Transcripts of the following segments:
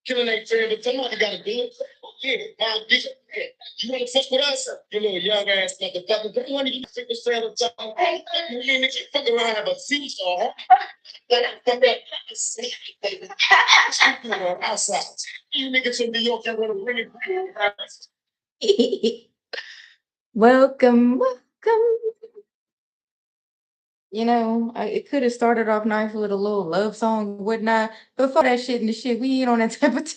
killing ain't fair, but somebody got to do it. Yeah, now, you want to fuck with us? You little young ass motherfucker. Don't want to get sick of saying the time. Hey, you niggas fucking around have a seesaw. Outside. You niggas from New York are going to bring it. Welcome, welcome. It could have started off nice with a little love song and whatnot. Before that shit and the shit, we ain't on that type of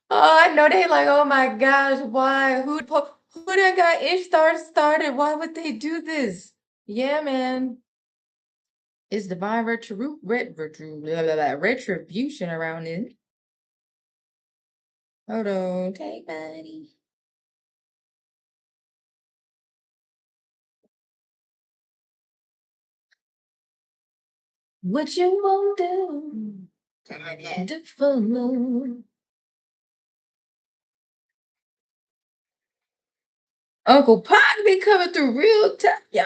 Oh, I know they like, oh my gosh, why? Who done got started? Why would they do this? Yeah, man. It's divine retribution around it. Hold on, take money. What you won't do? Wonderful. Uncle Pop be coming through real tough, y'all.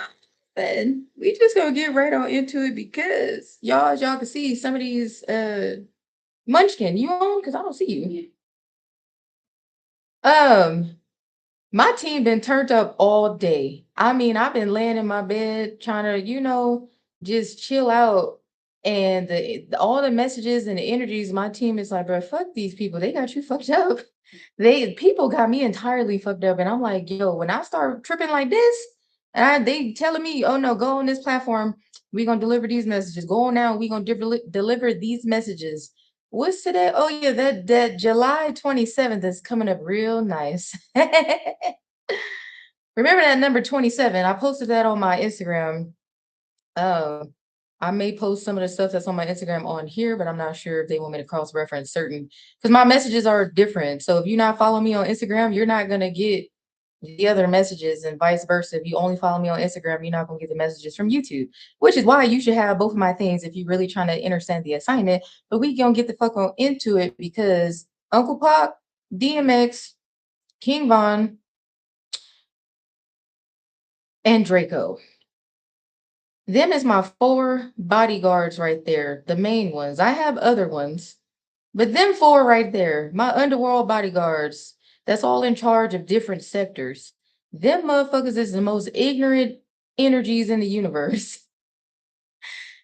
And we just gonna get right on into it because y'all, as y'all can see, some of these Munchkin, you on? Because I don't see you. Um, my team been turned up all day. I mean, I've been laying in my bed trying to, just chill out. And all the messages and the energies, my team is like, bro, fuck these people. They got you fucked up. People got me entirely fucked up. And I'm like, yo, when I start tripping like this, and they telling me, oh no, go on this platform. We're gonna deliver these messages. Go on now. We're gonna deliver these messages. What's today? Oh yeah, that July 27th is coming up real nice. Remember that number 27? I posted that on my Instagram. Um, I may post some of the stuff that's on my Instagram on here, but I'm not sure if they want me to cross-reference certain because my messages are different. So if you're not following me on Instagram, you're not gonna get the other messages and vice versa. If you only follow me on Instagram, you're not gonna get the messages from YouTube, which is why you should have both of my things if you're really trying to understand the assignment. But we gonna get the fuck on into it because Uncle Pac, DMX, King Von, and Draco. Them is my 4 bodyguards right there, the main ones. I have other ones, but them 4 right there, my underworld bodyguards, that's all in charge of different sectors. Them motherfuckers is the most ignorant energies in the universe.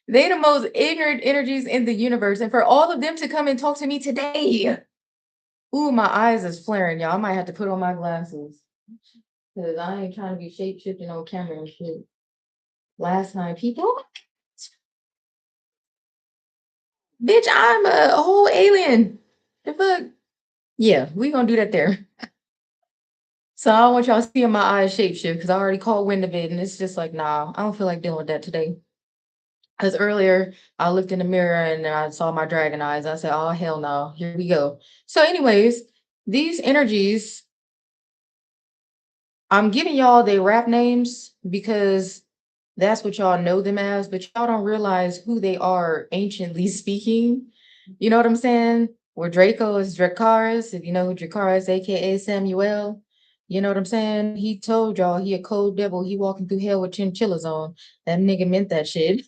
They the most ignorant energies in the universe. And for all of them to come and talk to me today, ooh, my eyes is flaring, y'all. I might have to put on my glasses. Because I ain't trying to be shape shifting on camera and shit. Last night, people, bitch, I'm a whole alien. The fuck? Yeah, we gonna do that there. So I don't want y'all seeing my eyes shapeshift because I already called wind of it, and it's just like, nah, I don't feel like dealing with that today. Because earlier I looked in the mirror and I saw my dragon eyes. I said, oh hell no, here we go. So, anyways, these energies, I'm giving y'all their rap names because that's what y'all know them as, but y'all don't realize who they are anciently speaking. You know what I'm saying? Where Draco is Dracarys, if you know who Dracarys, aka Samuel. You know what I'm saying? He told y'all he a cold devil. He walking through hell with chinchillas on. That nigga meant that shit.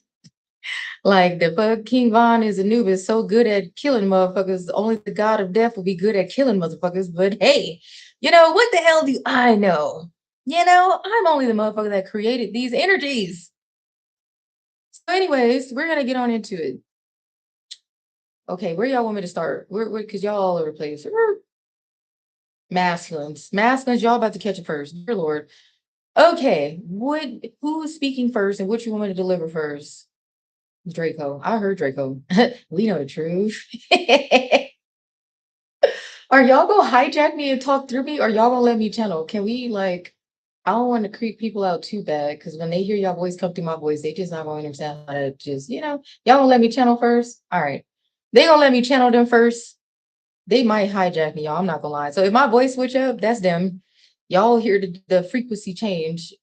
Like the fuck King Von is Anubis, so good at killing motherfuckers. Only the god of death will be good at killing motherfuckers. But hey, what the hell do I know? I'm only the motherfucker that created these energies. So, anyways, we're gonna get on into it. Okay, where y'all want me to start? Where because y'all all over the place. Masculines. Masculines, y'all about to catch it first. Dear Lord. Okay, who's speaking first and what you want me to deliver first? Draco. I heard Draco. We know the truth. Are y'all gonna hijack me and talk through me, or y'all gonna let me channel? Can we I don't want to creep people out too bad because when they hear y'all voice come through my voice, they just not gonna understand how to just, y'all gonna let me channel first? All right. They gonna let me channel them first. They might hijack me, y'all. I'm not gonna lie. So if my voice switch up, that's them. Y'all hear the frequency change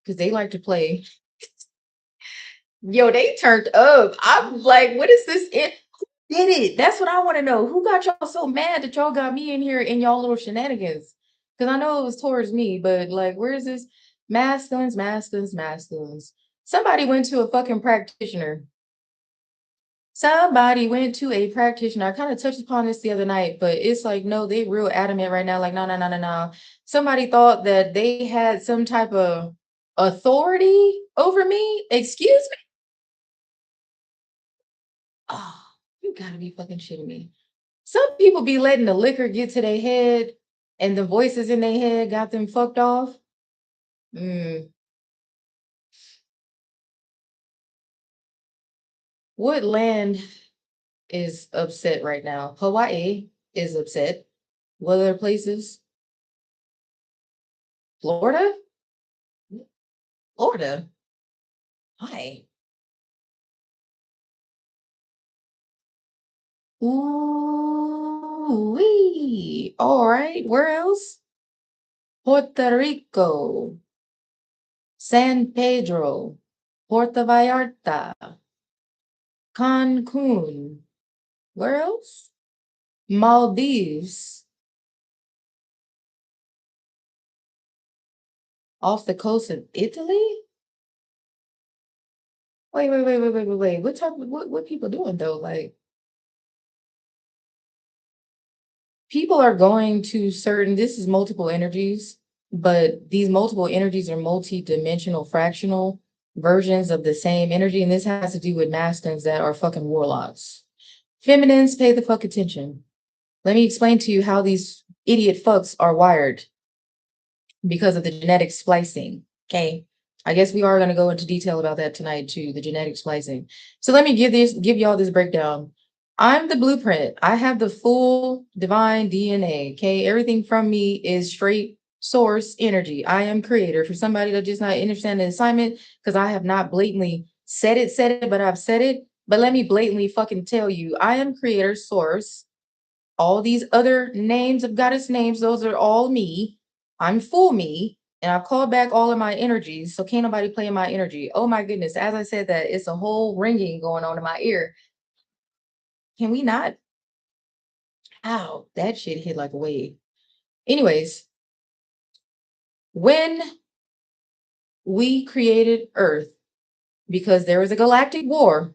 because they like to play. Yo, they turned up. I'm like, what is this? Did it? That's what I want to know. Who got y'all so mad that y'all got me in here in y'all little shenanigans? Because I know it was towards me, but like, where is this? Masculines, masculines, masculines. Somebody went to a fucking practitioner. Somebody went to a practitioner. I kind of touched upon this the other night, but it's like, no, they real adamant right now. Like, no, no, no, no, no. Somebody thought that they had some type of authority over me. Excuse me. Oh, you gotta be fucking shitting me. Some people be letting the liquor get to their head and the voices in their head got them fucked off. Mm. What land is upset right now? Hawaii is upset. What other places? Florida? Florida? Hi. Ooh, wee. All right. Where else? Puerto Rico, San Pedro, Puerto Vallarta, Cancun. Where else? Maldives, off the coast of Italy. Wait. What type of what people doing though? Like people are going to certain this is multiple energies, but these multiple energies are multi-dimensional fractional versions of the same energy. And this has to do with masculines that are fucking warlocks. Feminines, pay the fuck attention. Let me explain to you how these idiot fucks are wired because of the genetic splicing. Okay. I guess we are going to go into detail about that tonight too, the genetic splicing. So let me give y'all this breakdown. I'm the blueprint. I have the full divine DNA. Okay. Everything from me is straight source energy. I am creator. For somebody that just not understand the assignment, because I have not blatantly said it, but I've said it. But let me blatantly fucking tell you, I am creator source. All these other names of goddess names, those are all me. I'm full me. And I call back all of my energies. So can't nobody play in my energy. Oh my goodness. As I said that, it's a whole ringing going on in my ear. Can we not? Ow, that shit hit like a wave. Anyways, when we created Earth, because there was a galactic war,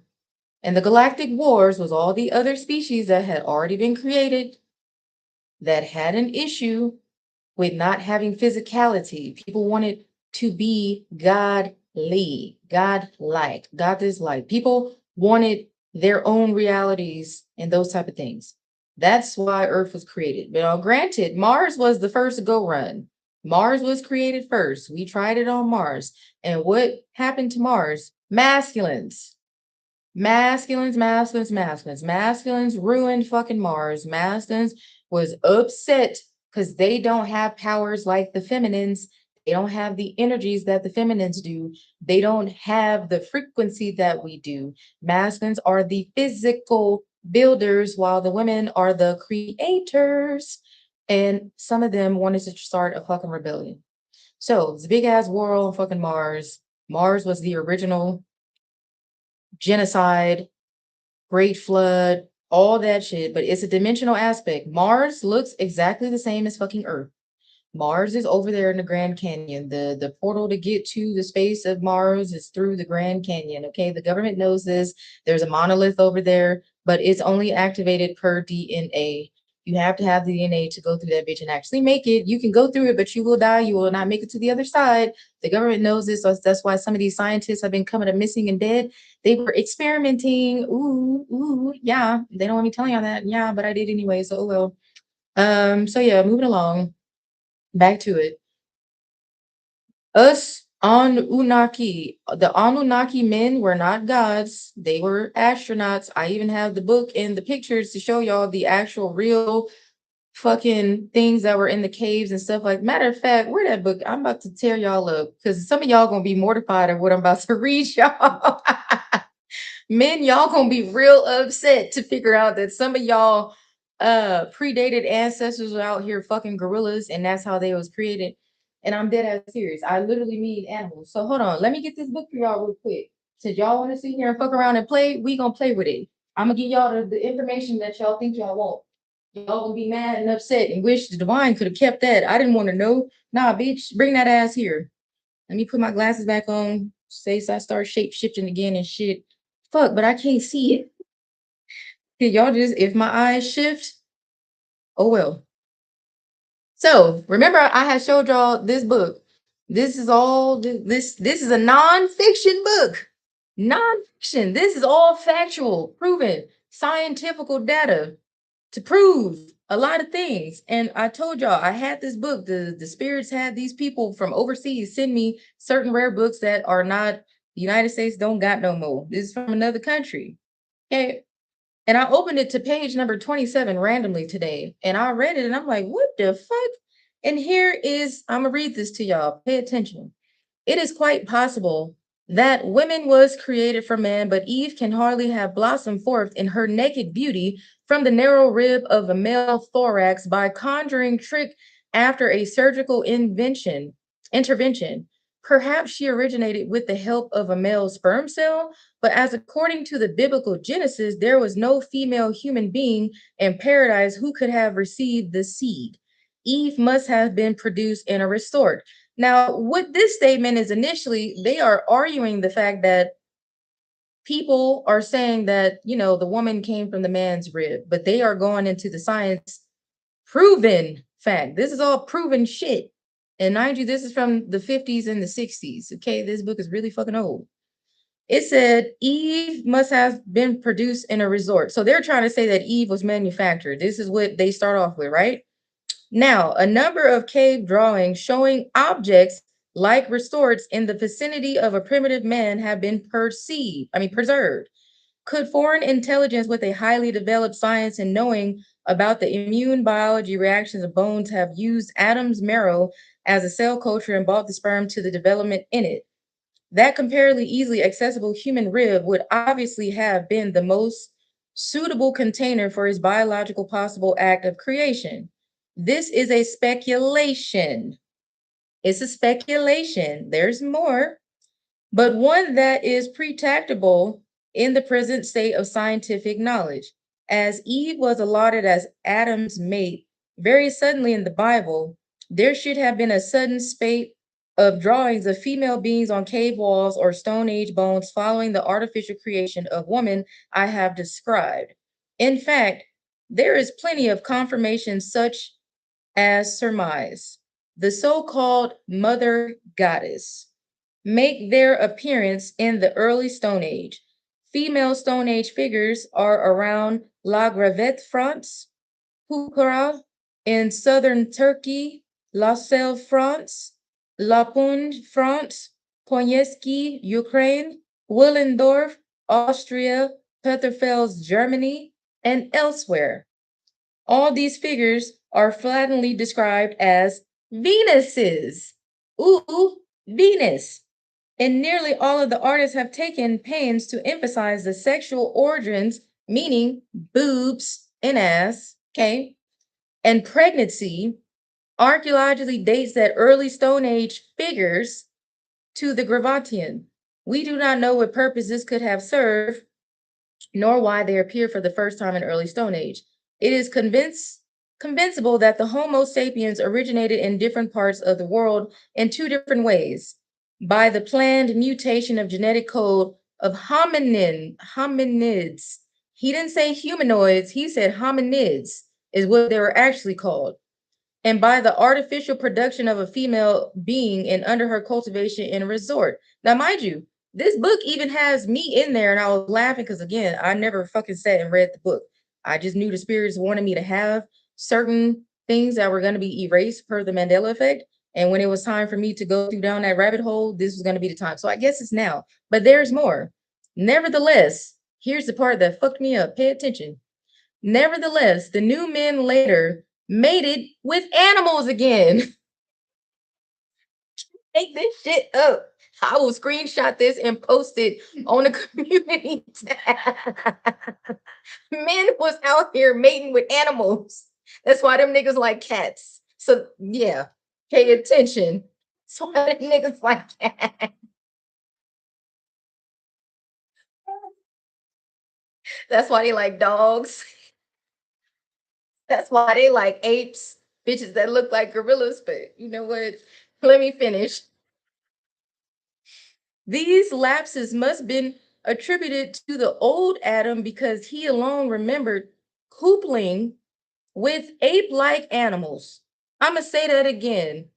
and the galactic wars was all the other species that had already been created that had an issue with not having physicality. People wanted to be godly, godlike, God is like. People wanted their own realities and those type of things. That's why Earth was created. But granted, Mars was the first to go run. Mars was created first. We tried it on Mars. And what happened to Mars? Masculines. Masculines ruined fucking Mars. Masculines was upset because they don't have powers like the feminines. They don't have the energies that the feminines do. They don't have the frequency that we do. Masculines are the physical builders, while the women are the creators. And some of them wanted to start a fucking rebellion. So it's a big ass war on fucking Mars. Mars was the original genocide, great flood, all that shit, but it's a dimensional aspect. Mars looks exactly the same as fucking Earth. Mars is over there in the Grand Canyon. The portal to get to the space of Mars is through the Grand Canyon. Okay, the government knows this. There's a monolith over there, but it's only activated per DNA. You have to have the DNA to go through that bitch and actually make it. You can go through it, but you will die. You will not make it to the other side. The government knows this. So that's why some of these scientists have been coming up missing and dead. They were experimenting. Yeah. They don't want me telling y'all that. Yeah, but I did anyway. So oh well. So yeah, moving along. Back to it. Us Anunnaki, the Anunnaki men were not gods. They were astronauts. I even have the book and the pictures to show y'all the actual real fucking things that were in the caves and stuff like. Matter of fact, where that book? I'm about to tear y'all up because some of y'all gonna be mortified of what I'm about to read y'all. Men, y'all gonna be real upset to figure out that some of y'all predated ancestors are out here fucking gorillas and that's how they was created. And I'm dead ass serious. I literally mean animals. So hold on, let me get this book for y'all real quick. Since y'all want to sit here and fuck around and play, we gonna play with it. I'm gonna give y'all the information that y'all think y'all want. Y'all gonna be mad and upset and wish the divine could have kept that. I didn't want to know. Nah, bitch, bring that ass here. Let me put my glasses back on. Say so I start shape shifting again and shit. Fuck, but I can't see it. Can y'all just, if my eyes shift, oh well. So remember, I had showed y'all this book. This is all this is a nonfiction book. Nonfiction. This is all factual, proven, scientifical data to prove a lot of things. And I told y'all I had this book. The spirits had these people from overseas send me certain rare books that are not the United States don't got no more. This is from another country. Okay. And I opened it to page number 27 randomly today. And I read it and I'm like, what the fuck? And here is, I'm gonna read this to y'all. Pay attention. It is quite possible that woman was created for man, but Eve can hardly have blossomed forth in her naked beauty from the narrow rib of a male thorax by conjuring trick after a surgical intervention. Perhaps she originated with the help of a male sperm cell, but as according to the biblical Genesis, there was no female human being in paradise who could have received the seed. Eve must have been produced in a resort. Now, what this statement is initially, they are arguing the fact that people are saying that, the woman came from the man's rib, but they are going into the science proven fact. This is all proven shit. And mind you, this is from the 50s and the 60s. Okay, this book is really fucking old. It said Eve must have been produced in a resort. So they're trying to say that Eve was manufactured. This is what they start off with, right? Now, a number of cave drawings showing objects like resorts in the vicinity of a primitive man have been preserved. Could foreign intelligence with a highly developed science and knowing about the immune biology reactions of bones have used Adam's marrow as a cell culture and brought the sperm to the development in it? That comparatively easily accessible human rib would obviously have been the most suitable container for his biological possible act of creation. This is a speculation. It's a speculation. There's more, but one that is protectable in the present state of scientific knowledge. As Eve was allotted as Adam's mate very suddenly in the Bible, there should have been a sudden spate of drawings of female beings on cave walls or Stone Age bones following the artificial creation of woman I have described. In fact, there is plenty of confirmation such as surmise. The so-called mother goddess make their appearance in the early Stone Age. Female Stone Age figures are around La Gravette, France, Pukara in southern Turkey, La Selle, France, La Punde, France, Poniesky, Ukraine, Willendorf, Austria, Peterfels, Germany, and elsewhere. All these figures are flatly described as Venuses. Ooh, Venus. And nearly all of the artists have taken pains to emphasize the sexual organs, meaning boobs and ass, okay, and pregnancy. Archaeologically dates that early Stone Age figures to the Gravatian. We do not know what purpose this could have served, nor why they appear for the first time in early Stone Age. It is convincible that the Homo sapiens originated in different parts of the world in two different ways by the planned mutation of genetic code of hominids. He didn't say humanoids, he said hominids is what they were actually called. And by the artificial production of a female being and under her cultivation in a resort. Now, mind you, this book even has me in there, and I was laughing because again, I never fucking sat and read the book. I just knew the spirits wanted me to have certain things that were going to be erased per the Mandela effect. And when it was time for me to go through down that rabbit hole, this was going to be the time. So I guess it's now, but there's more. Nevertheless, here's the part that fucked me up. Pay attention. Nevertheless, the new men later mated with animals again. Make this shit up. I will screenshot this and post it on the community tab. Men was out here mating with animals. That's why them niggas like cats. So yeah, pay attention. That's why them niggas like cats. That's why they like dogs. That's why they like apes, bitches that look like gorillas. But you know what? Let me finish. These lapses must been attributed to the old Adam because he alone remembered coupling with ape-like animals. I'm gonna say that again.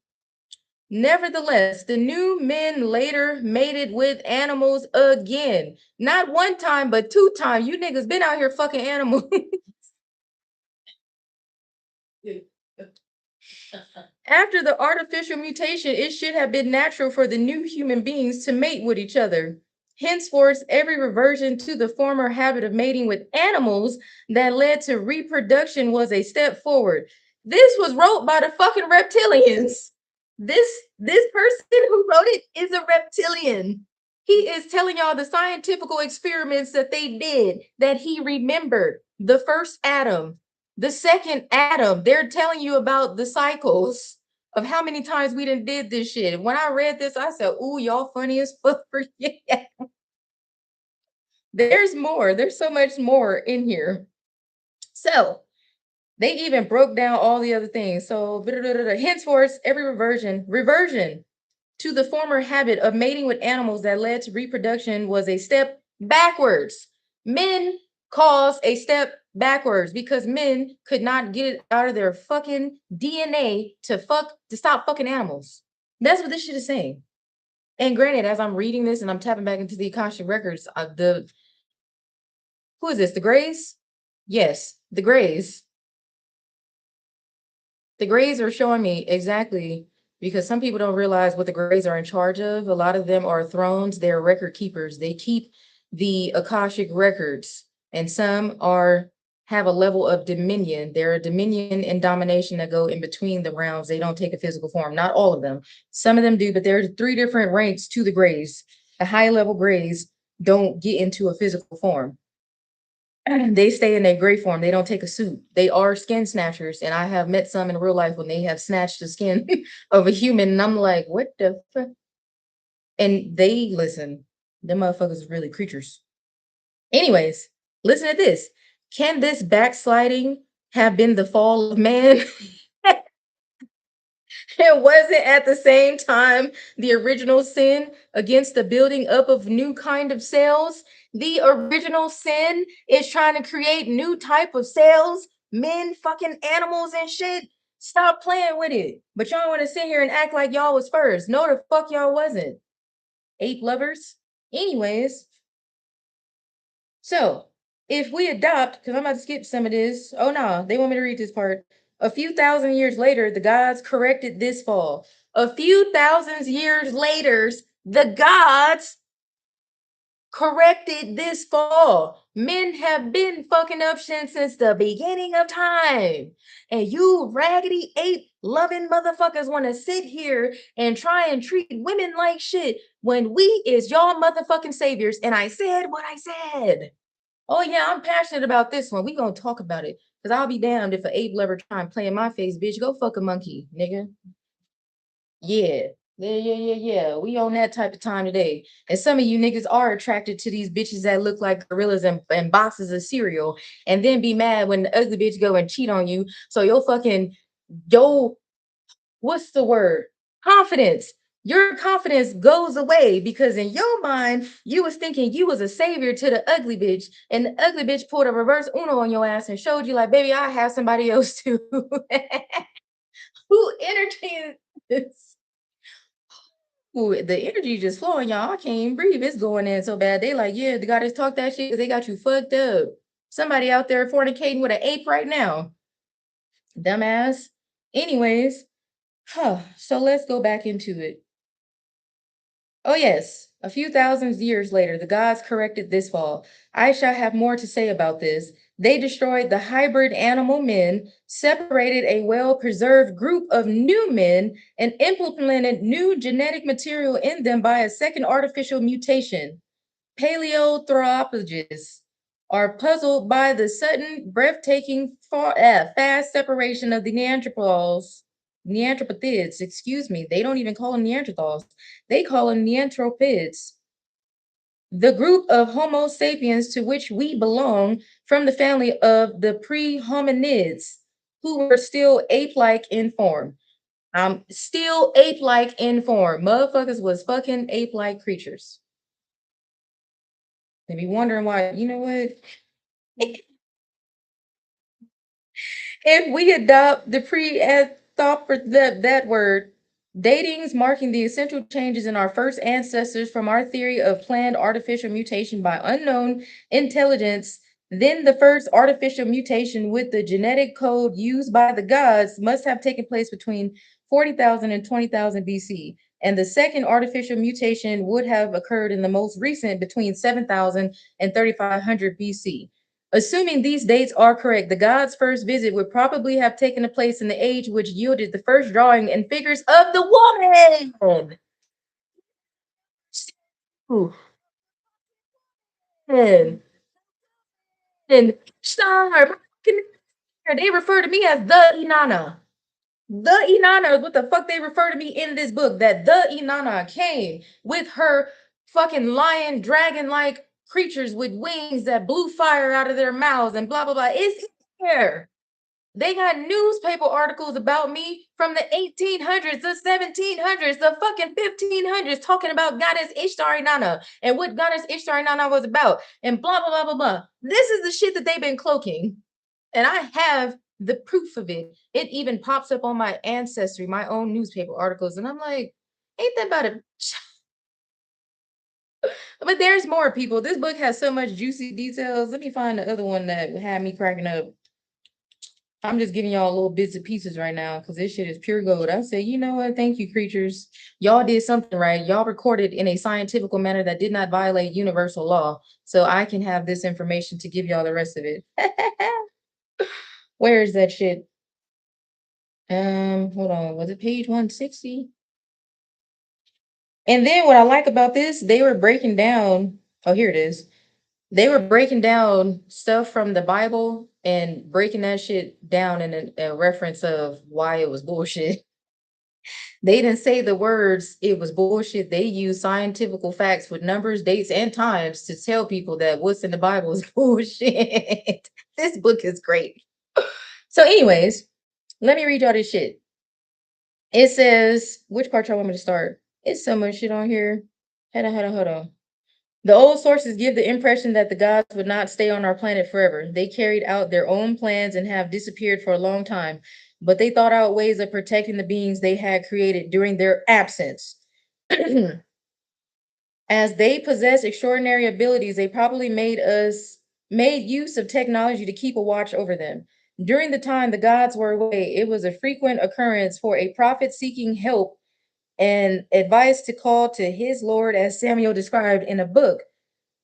Nevertheless, the new men later mated with animals again. Not one time, but 2 times. You niggas been out here fucking animals. After the artificial mutation, it should have been natural for the new human beings to mate with each other. Henceforth, every reversion to the former habit of mating with animals that led to reproduction was a step forward. This was wrote by the fucking reptilians. This person who wrote it is a reptilian. He is telling y'all the scientific experiments that they did, that he remembered. The first Adam, the second Adam. They're telling you about the cycles of how many times we done did this shit. When I read this, I said, ooh, y'all funny as fuck for yeah. There's more. There's so much more in here. So they even broke down all the other things. So henceforth, every reversion to the former habit of mating with animals that led to reproduction was a step backwards. Men caused a step backwards because men could not get it out of their fucking DNA to stop fucking animals. That's what this shit is saying. And granted, as I'm reading this and I'm tapping back into the Akashic records, who is this? The Greys? Yes, the Greys. The Greys are showing me exactly, because some people don't realize what the Greys are in charge of. A lot of them are thrones, they're record keepers. They keep the Akashic records, and some have a level of dominion. There are dominion and domination that go in between the realms. They don't take a physical form. Not all of them. Some of them do, but there are 3 different ranks to the Greys. The high level Greys don't get into a physical form. They stay in their gray form. They don't take a suit. They are skin snatchers. And I have met some in real life when they have snatched the skin of a human. And I'm like, what the fuck? And they listen, them motherfuckers are really creatures. Anyways, listen to this. Can this backsliding have been the fall of man? It wasn't at the same time the original sin against the building up of new kind of cells. The original sin is trying to create new type of cells, men, fucking animals and shit. Stop playing with it. But y'all want to sit here and act like y'all was first. No, the fuck y'all wasn't. Ape lovers. Anyways, so if we adopt, because I'm about to skip some of this. Oh no, they want me to read this part. A few thousand years later, the gods corrected this fall. A few thousand years later, the gods corrected this fall. Men have been fucking up since the beginning of time. And you raggedy ape loving motherfuckers want to sit here and try and treat women like shit when we is y'all motherfucking saviors. And I said what I said. Oh yeah, I'm passionate about this one. We gonna talk about it. Cause I'll be damned if an ape lover try and play in my face, bitch. Go fuck a monkey, nigga. Yeah. Yeah. We on that type of time today. And some of you niggas are attracted to these bitches that look like gorillas and boxes of cereal, and then be mad when the ugly bitch go and cheat on you. So your what's the word? Confidence. Your confidence goes away because in your mind, you was thinking you was a savior to the ugly bitch, and the ugly bitch pulled a reverse Uno on your ass and showed you like, baby, I have somebody else too. Who entertained this? Ooh, the energy just flowing, y'all. I can't even breathe. It's going in so bad. They like, yeah, the gotta talk that shit because they got you fucked up. Somebody out there fornicating with an ape right now. Dumbass. Anyways, so let's go back into it. Oh, yes. A few thousand years later, the gods corrected this fall. I shall have more to say about this. They destroyed the hybrid animal men, separated a well preserved group of new men, and implemented new genetic material in them by a second artificial mutation. Paleoanthropologists are puzzled by the sudden, breathtaking, fast separation of the Neanderthals, excuse me. They don't even call them Neanderthals. They call them Neanthropids. The group of Homo sapiens to which we belong from the family of the pre-hominids, who were still ape-like in form. Still ape-like in form. Motherfuckers was fucking ape-like creatures. They be wondering why, you know what? If we adopt the thought for that word, datings marking the essential changes in our first ancestors from our theory of planned artificial mutation by unknown intelligence, then the first artificial mutation with the genetic code used by the gods must have taken place between 40,000 and 20,000 BC. And the second artificial mutation would have occurred in the most recent between 7,000 and 3,500 BC. Assuming these dates are correct, the god's first visit would probably have taken place in the age which yielded the first drawing and figures of the woman. Ooh, and star. They refer to me as the Inanna. The Inanna is what the fuck they refer to me in this book. That the Inanna came with her fucking lion, dragon like creatures with wings that blew fire out of their mouths and blah blah blah. It's here. They got newspaper articles about me from the 1800s, the 1700s, the fucking 1500s, talking about Goddess Ishtar Inanna and what Goddess Ishtar Inanna was about, and blah, blah, blah, blah, blah. This is the shit that they've been cloaking. And I have the proof of it. It even pops up on my ancestry, my own newspaper articles. And I'm like, ain't that about it? But there's more people. This book has so much juicy details. Let me find the other one that had me cracking up. I'm just giving y'all little bits and pieces right now because this shit is pure gold. I say, you know what? Thank you, creatures. Y'all did something right. Y'all recorded in a scientific manner that did not violate universal law. So I can have this information to give y'all the rest of it. Where is that shit? Hold on. Was it page 160? And then what I like about this, they were breaking down. Oh, here it is. They were breaking down stuff from the Bible and breaking that shit down in a reference of why it was bullshit. They didn't say the words, it was bullshit. They used scientific facts with numbers, dates, and times to tell people that what's in the Bible is bullshit. This book is great. So, anyways, let me read y'all this shit. It says, which part y'all want me to start? It's so much shit on here. Hold on. The old sources give the impression that the gods would not stay on our planet forever. They carried out their own plans and have disappeared for a long time, but they thought out ways of protecting the beings they had created during their absence. As they possess extraordinary abilities, they probably made use of technology to keep a watch over them. During the time the gods were away, it was a frequent occurrence for a prophet seeking help and advice to call to his Lord, as Samuel described in a book.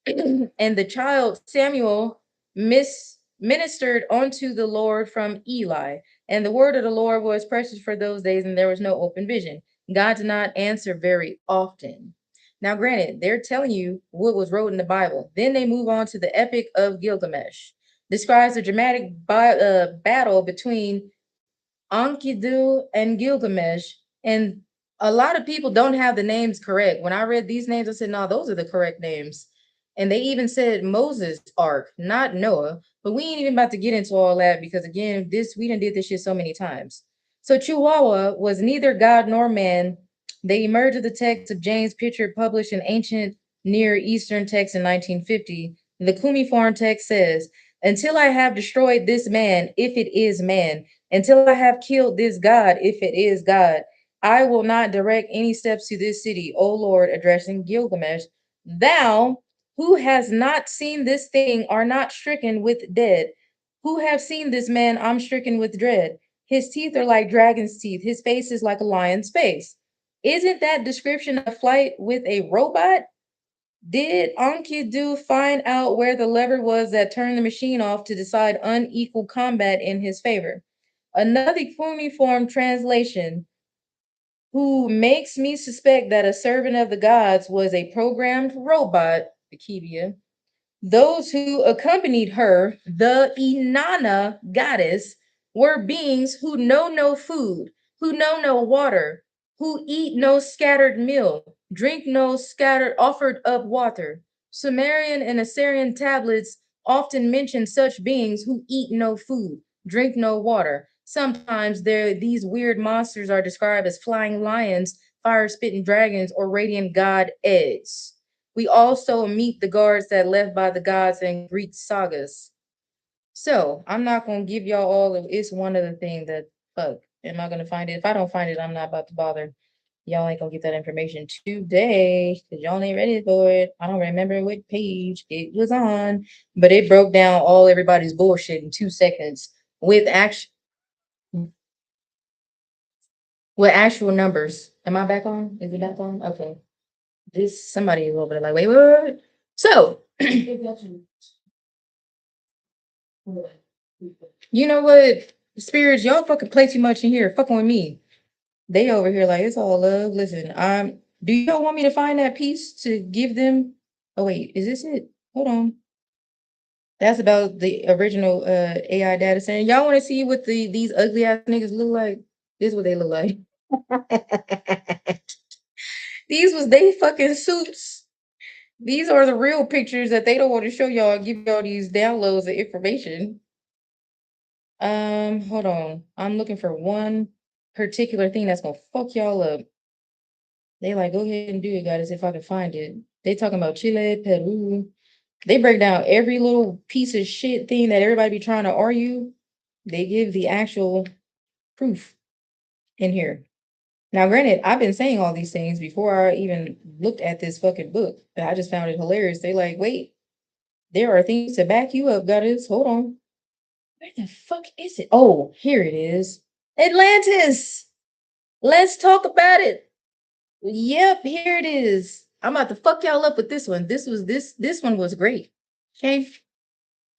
And the child Samuel ministered unto the Lord from Eli. And the word of the Lord was precious for those days, and there was no open vision. God did not answer very often. Now, granted, they're telling you what was wrote in the Bible. Then they move on to the Epic of Gilgamesh, describes the dramatic battle between Enkidu and Gilgamesh. And a lot of people don't have the names correct. When I read these names, I said, no, those are the correct names. And they even said Moses' ark, not Noah. But we ain't even about to get into all that because again, we done did this shit so many times. So Chihuahua was neither God nor man. They emerged of the text of James Pitcher, published in ancient Near Eastern text in 1950. The cuneiform text says, until I have destroyed this man, if it is man, until I have killed this God, if it is God, I will not direct any steps to this city, O Lord, addressing Gilgamesh. Thou, who has not seen this thing, are not stricken with dread. Who have seen this man, I'm stricken with dread. His teeth are like dragon's teeth. His face is like a lion's face. Isn't that description of flight with a robot? Did Enkidu find out where the lever was that turned the machine off to decide unequal combat in his favor? Another cuneiform translation, who makes me suspect that a servant of the gods was a programmed robot, Wikipedia. Those who accompanied her, the Inanna goddess, were beings who know no food, who know no water, who eat no scattered meal, drink no scattered offered up water. Sumerian and Assyrian tablets often mention such beings who eat no food, drink no water. Sometimes these weird monsters are described as flying lions, fire spitting dragons, or radiant god eggs. We also meet the guards that left by the gods in Greek sagas. So I'm not gonna give y'all all of it's one of the things that fuck. Am I gonna find it? If I don't find it, I'm not about to bother. Y'all ain't gonna get that information today because y'all ain't ready for it. I don't remember what page it was on, but it broke down all everybody's bullshit in 2 seconds with action with actual numbers. Am I back on? Is it back on? Okay. This somebody a little bit like, wait. So you know what? Spirits, y'all fucking play too much in here, fucking with me. They over here like it's all love. Listen, do y'all want me to find that piece to give them? Oh wait, is this it? Hold on. That's about the original AI data center. Y'all want to see what these ugly ass niggas look like? This is what they look like. These was they fucking suits. These are the real pictures that they don't want to show y'all, give y'all these downloads of information. Hold on. I'm looking for one particular thing that's gonna fuck y'all up. They like, go ahead and do it, guys, if I can find it. They talking about Chile, Peru. They break down every little piece of shit thing that everybody be trying to argue. They give the actual proof in here. Now, granted, I've been saying all these things before I even looked at this fucking book. I just found it hilarious. They like, wait, there are things to back you up, goddess. Hold on. Where the fuck is it? Oh, here it is. Atlantis. Let's talk about it. Yep, here it is. I'm about to fuck y'all up with this one. This one was great. Okay.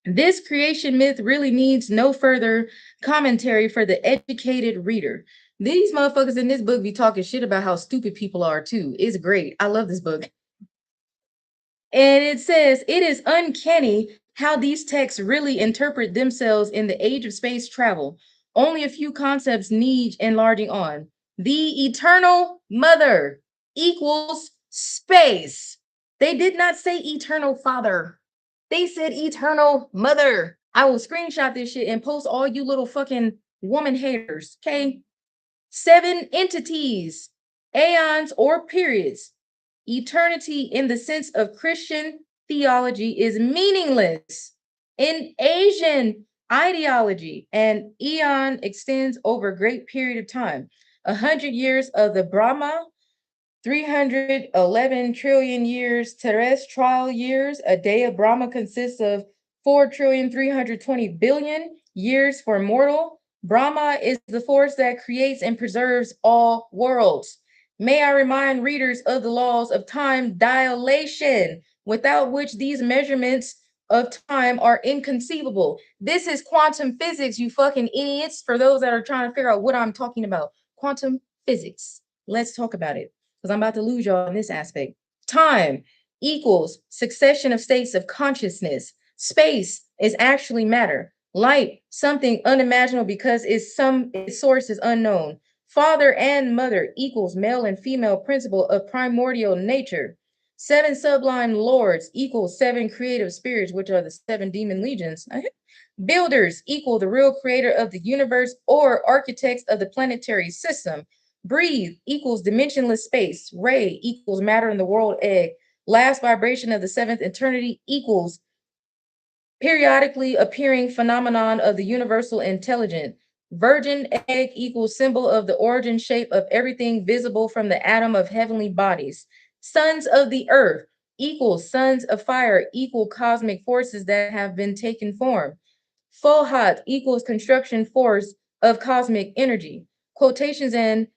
This creation myth really needs no further commentary for the educated reader. These motherfuckers in this book be talking shit about how stupid people are too. It's great. I love this book. And it says it is uncanny how these texts really interpret themselves in the age of space travel. Only a few concepts need enlarging on. The eternal mother equals space. They did not say eternal father. They said eternal mother. I will screenshot this shit and post all you little fucking woman haters. Okay. 7 entities, aeons or periods. Eternity in the sense of Christian theology is meaningless. In Asian ideology, an eon extends over a great period of time. 100 years of the Brahma, 311 trillion years terrestrial years. A day of Brahma consists of 4,320,000,000,000 years for mortal. Brahma is the force that creates and preserves all worlds. May I remind readers of the laws of time dilation, without which these measurements of time are inconceivable. This is quantum physics, you fucking idiots, for those that are trying to figure out what I'm talking about. Quantum physics. Let's talk about it because I'm about to lose y'all in this aspect. Time equals succession of states of consciousness. Space is actually matter. Light, something unimaginable because its source is unknown. Father and mother equals male and female principle of primordial nature. 7 sublime lords equals 7 creative spirits, which are the 7 demon legions. Builders equal the real creator of the universe or architects of the planetary system. Breathe equals dimensionless space. Ray equals matter in the world egg. Last vibration of the 7th eternity equals periodically appearing phenomenon of the universal intelligence. Virgin egg equals symbol of the origin shape of everything visible from the atom of heavenly bodies. Sons of the earth equals sons of fire equal cosmic forces that have been taken form. Fohat equals construction force of cosmic energy. Quotations and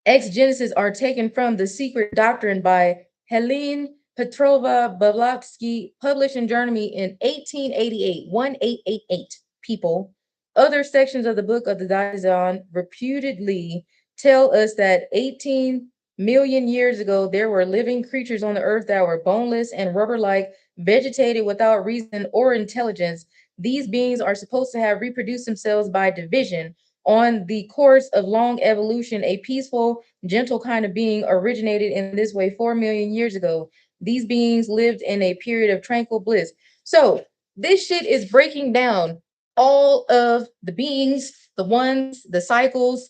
exegesis are taken from The Secret Doctrine by Helene Petrova Blavatsky, published in Germany in 1888, 1888, people. Other sections of the Book of the Daizan reputedly tell us that 18 million years ago, there were living creatures on the earth that were boneless and rubber-like, vegetated without reason or intelligence. These beings are supposed to have reproduced themselves by division. On the course of long evolution, a peaceful, gentle kind of being originated in this way 4 million years ago. These beings lived in a period of tranquil bliss. So, this shit is breaking down all of the beings, the ones, the cycles,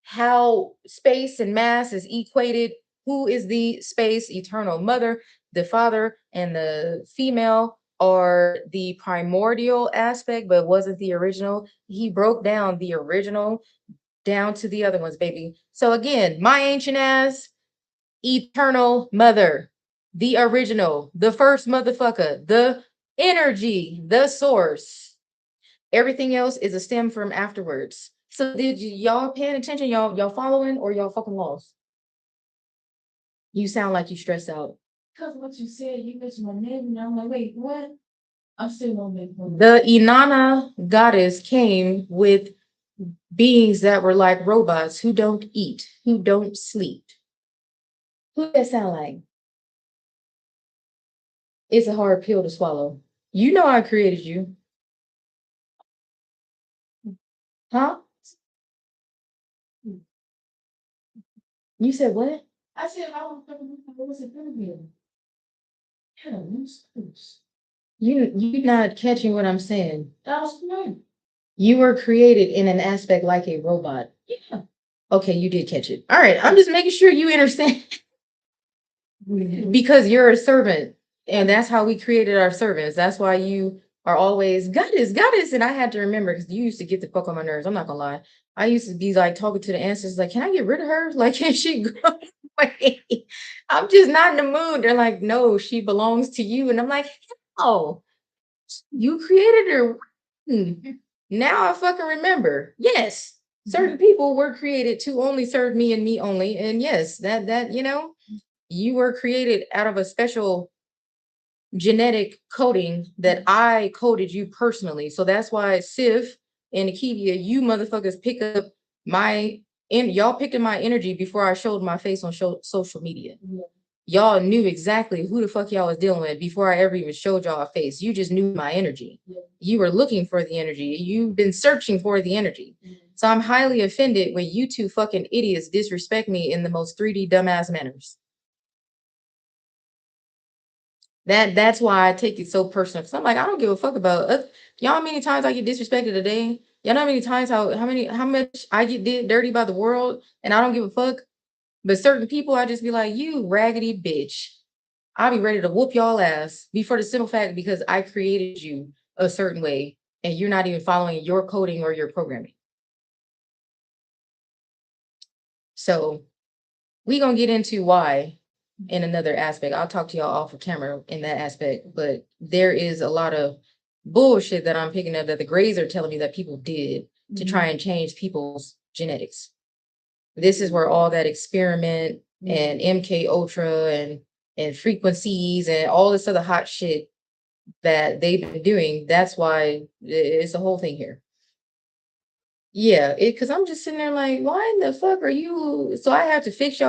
how space and mass is equated, who is the space eternal mother. the father and the female are the primordial aspect, but wasn't the original. He broke down the original down to the other ones, baby. So again, my ancient ass, eternal mother, the original, the first motherfucker, the energy, the source. Everything else is a stem from afterwards. So did y'all paying attention? Y'all following or y'all fucking lost? You sound like you stressed out. Because what you said, you mentioned my name, and I'm like, wait, what? I'm still on that. The Inanna goddess came with beings that were like robots who don't eat, who don't sleep. Who that sound like? It's a hard pill to swallow. You know I created you. Huh? You said what? I said I wasn't gonna be. You're not catching what I'm saying. That was great. You were created in an aspect like a robot. Yeah. Okay, you did catch it. All right, I'm just making sure you understand. Because you're a servant, and that's how we created our servants. That's why you are always goddess, goddess. And I had to remember because you used to get the fuck on my nerves. I'm not gonna lie. I used to be like talking to the ancestors, like, can I get rid of her? Like, can she go away? I'm just not in the mood. They're like, no, she belongs to you. And I'm like, oh, you created her. Now I fucking remember. Yes, certain people were created to only serve me and me only. And yes, that you were created out of a special genetic coding that I coded you personally. So that's why Sif and Akivia, you motherfuckers pick up y'all picked up my energy before I showed my face on social media. Y'all knew exactly who the fuck y'all was dealing with before I ever even showed y'all a face. You just knew my energy. You were looking for the energy. You've been searching for the energy. So I'm highly offended when you two fucking idiots disrespect me in the most 3D dumbass manners. That's why I take it so personal. Cause I'm like, I don't give a fuck about y'all. How many times I get disrespected a day? Y'all know how many times how much I get did dirty by the world, and I don't give a fuck. But certain people, I just be like, you raggedy bitch. I'll be ready to whoop y'all ass before the simple fact because I created you a certain way, and you're not even following your coding or your programming. So we gonna get into why in another aspect. I'll talk to y'all off of camera in that aspect, but there is a lot of bullshit that I'm picking up that the Greys are telling me that people did to try and change people's genetics. This is where all that experiment and MK Ultra and frequencies and all this other hot shit that they've been doing. That's why it's the whole thing here. Yeah, because I'm just sitting there like, why in the fuck are you? So I have to fix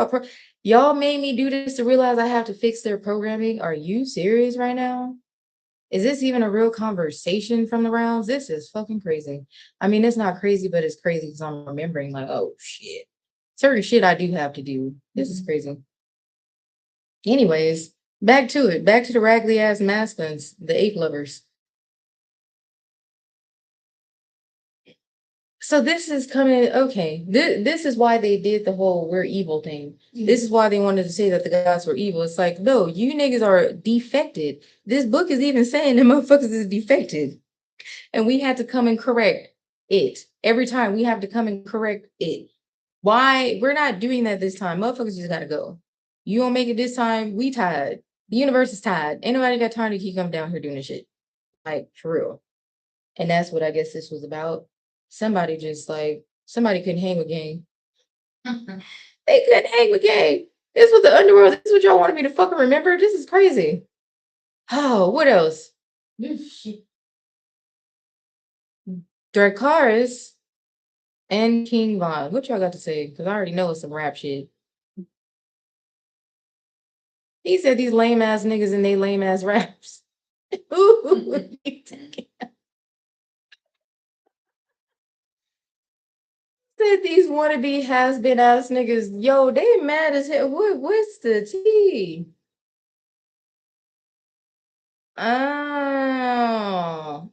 y'all made me do this to realize I have to fix their programming. Are you serious right now? Is this even a real conversation from the rounds? This is fucking crazy. I mean, it's not crazy, but it's crazy because I'm remembering like, oh shit. Certain shit I do have to do. This is crazy. Anyways, back to it. Back to the raggedy ass masculines, the ape lovers. So this is coming, okay. This is why they did the whole we're evil thing. This is why they wanted to say that the gods were evil. It's like, no, you niggas are defected. This book is even saying the motherfuckers is defected. And we had to come and correct it. Every time we have to come and correct it. Why? We're not doing that this time. Motherfuckers just gotta go. You don't make it this time, we tired. The universe is tired. Ain't nobody got time to keep coming down here doing this shit. Like, for real. And that's what I guess this was about. Somebody couldn't hang with game. They couldn't hang with game. This was the underworld. This is what y'all wanted me to fucking remember. This is crazy. Oh, what else? Dracarys and King Von. What y'all got to say? Because I already know it's some rap shit. He said these lame ass niggas and they lame ass raps. Said these wannabe has been ass niggas. Yo, they mad as hell. What's the tea? Oh,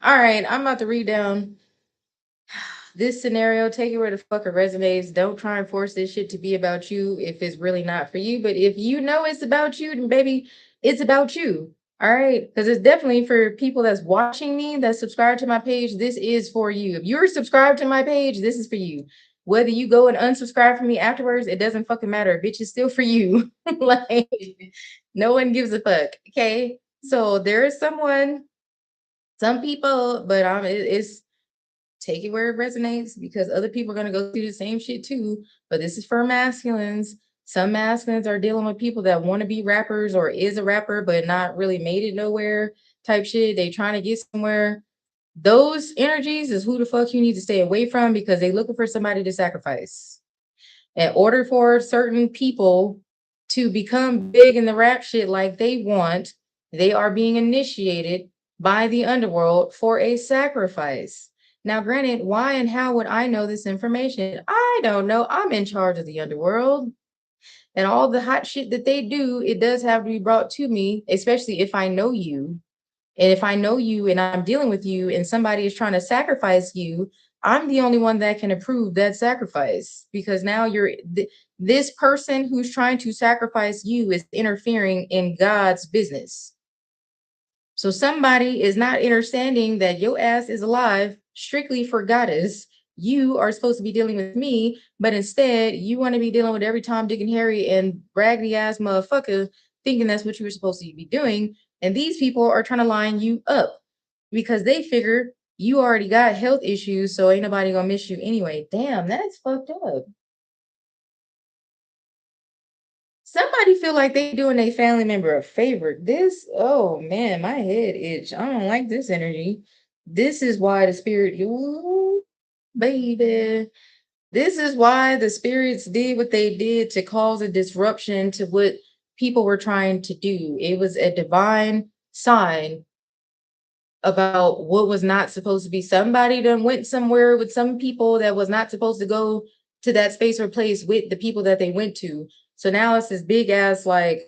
all right. I'm about to read down this scenario. Take it where the fuck it resonates. Don't try and force this shit to be about you if it's really not for you. But if you know it's about you, then baby, It's about you. All right. Because it's definitely for people that's watching me, that subscribe to my page. This is for you. If you're subscribed to my page, this is for you. Whether you go and unsubscribe from me afterwards, it doesn't fucking matter. Bitch, it's still for you. Like, no one gives a fuck. Okay. So there is some people, but it's take it where it resonates because other people are going to go through the same shit too. But this is for masculines. Some masculines are dealing with people that want to be rappers or is a rapper, but not really made it nowhere type shit. They trying to get somewhere. Those energies is who the fuck you need to stay away from because they looking for somebody to sacrifice. In order for certain people to become big in the rap shit like they want, they are being initiated by the underworld for a sacrifice. Now, granted, why and how would I know this information? I don't know. I'm in charge of the underworld. And all the hot shit that they do, it does have to be brought to me, especially if I know you. And if I know you and I'm dealing with you and somebody is trying to sacrifice you, I'm the only one that can approve that sacrifice because now this person who's trying to sacrifice you is interfering in God's business. So somebody is not understanding that your ass is alive strictly for goddess. You are supposed to be dealing with me, but instead you want to be dealing with every Tom, Dick, and Harry and raggedy ass motherfucker thinking that's what you were supposed to be doing. And these people are trying to line you up because they figure you already got health issues, so ain't nobody gonna miss you anyway. Damn, that's fucked up. Somebody feel like they doing a family member a favor. This, oh man, my head itch. I don't like this energy. This is why the spirit, ooh, baby. This is why the spirits did what they did to cause a disruption to what people were trying to do. It was a divine sign about what was not supposed to be. Somebody done went somewhere with some people that was not supposed to go to that space or place with the people that they went to. So now it's this big ass like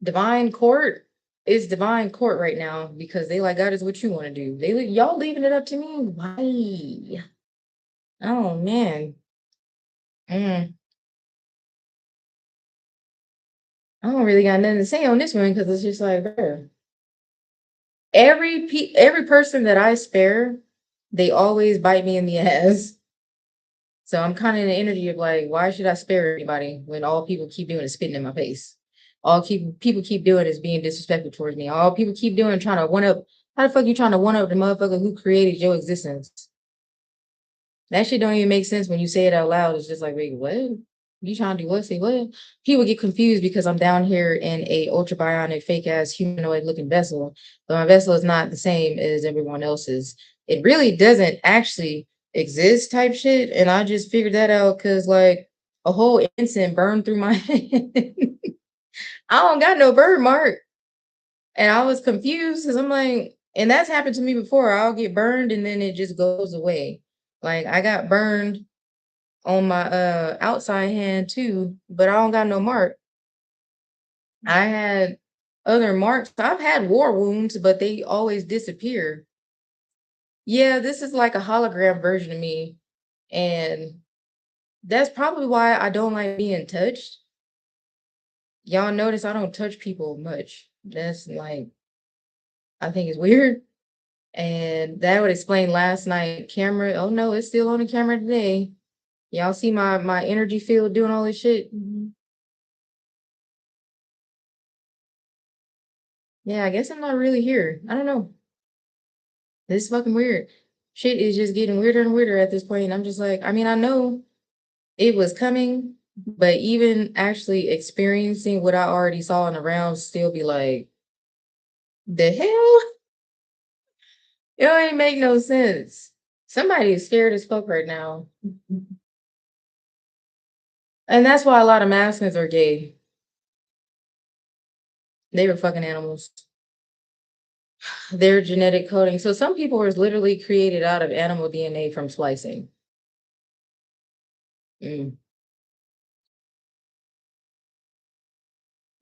divine court. It's divine court right now because they like God is what you want to do. Y'all leaving it up to me. Why? Oh man. Mm. I don't really got nothing to say on this one because it's just like, bruh. Every person that I spare, they always bite me in the ass. So I'm kind of in the energy of like, why should I spare anybody when all people keep doing is spitting in my face? People keep doing is being disrespectful towards me. All people keep doing trying to one up. How the fuck you trying to one up the motherfucker who created your existence? That shit don't even make sense when you say it out loud. It's just like, wait, what? You trying to do what? Say what? People get confused because I'm down here in a ultra bionic, fake ass humanoid looking vessel, but my vessel is not the same as everyone else's. It really doesn't actually exist, type shit. And I just figured that out because like a whole incense burned through my hand. I don't got no bird mark. And I was confused because I'm like, and that's happened to me before. I'll get burned and then it just goes away. Like I got burned on my outside hand too, but I don't got no mark. I had other marks. I've had war wounds, but they always disappear. Yeah, this is like a hologram version of me. And that's probably why I don't like being touched. Y'all notice I don't touch people much. That's like, I think it's weird. And that would explain last night camera. Oh no, it's still on the camera today. Y'all see my energy field doing all this shit? Yeah, I guess I'm not really here. I don't know. This is fucking weird. Shit is just getting weirder and weirder at this point. I'm just like, I mean, I know it was coming, but even actually experiencing what I already saw in the round still be like, the hell? It ain't make no sense. Somebody is scared as fuck right now. And that's why a lot of Mexicans are gay. They were fucking animals. Their genetic coding. So some people were literally created out of animal DNA from splicing. Mm.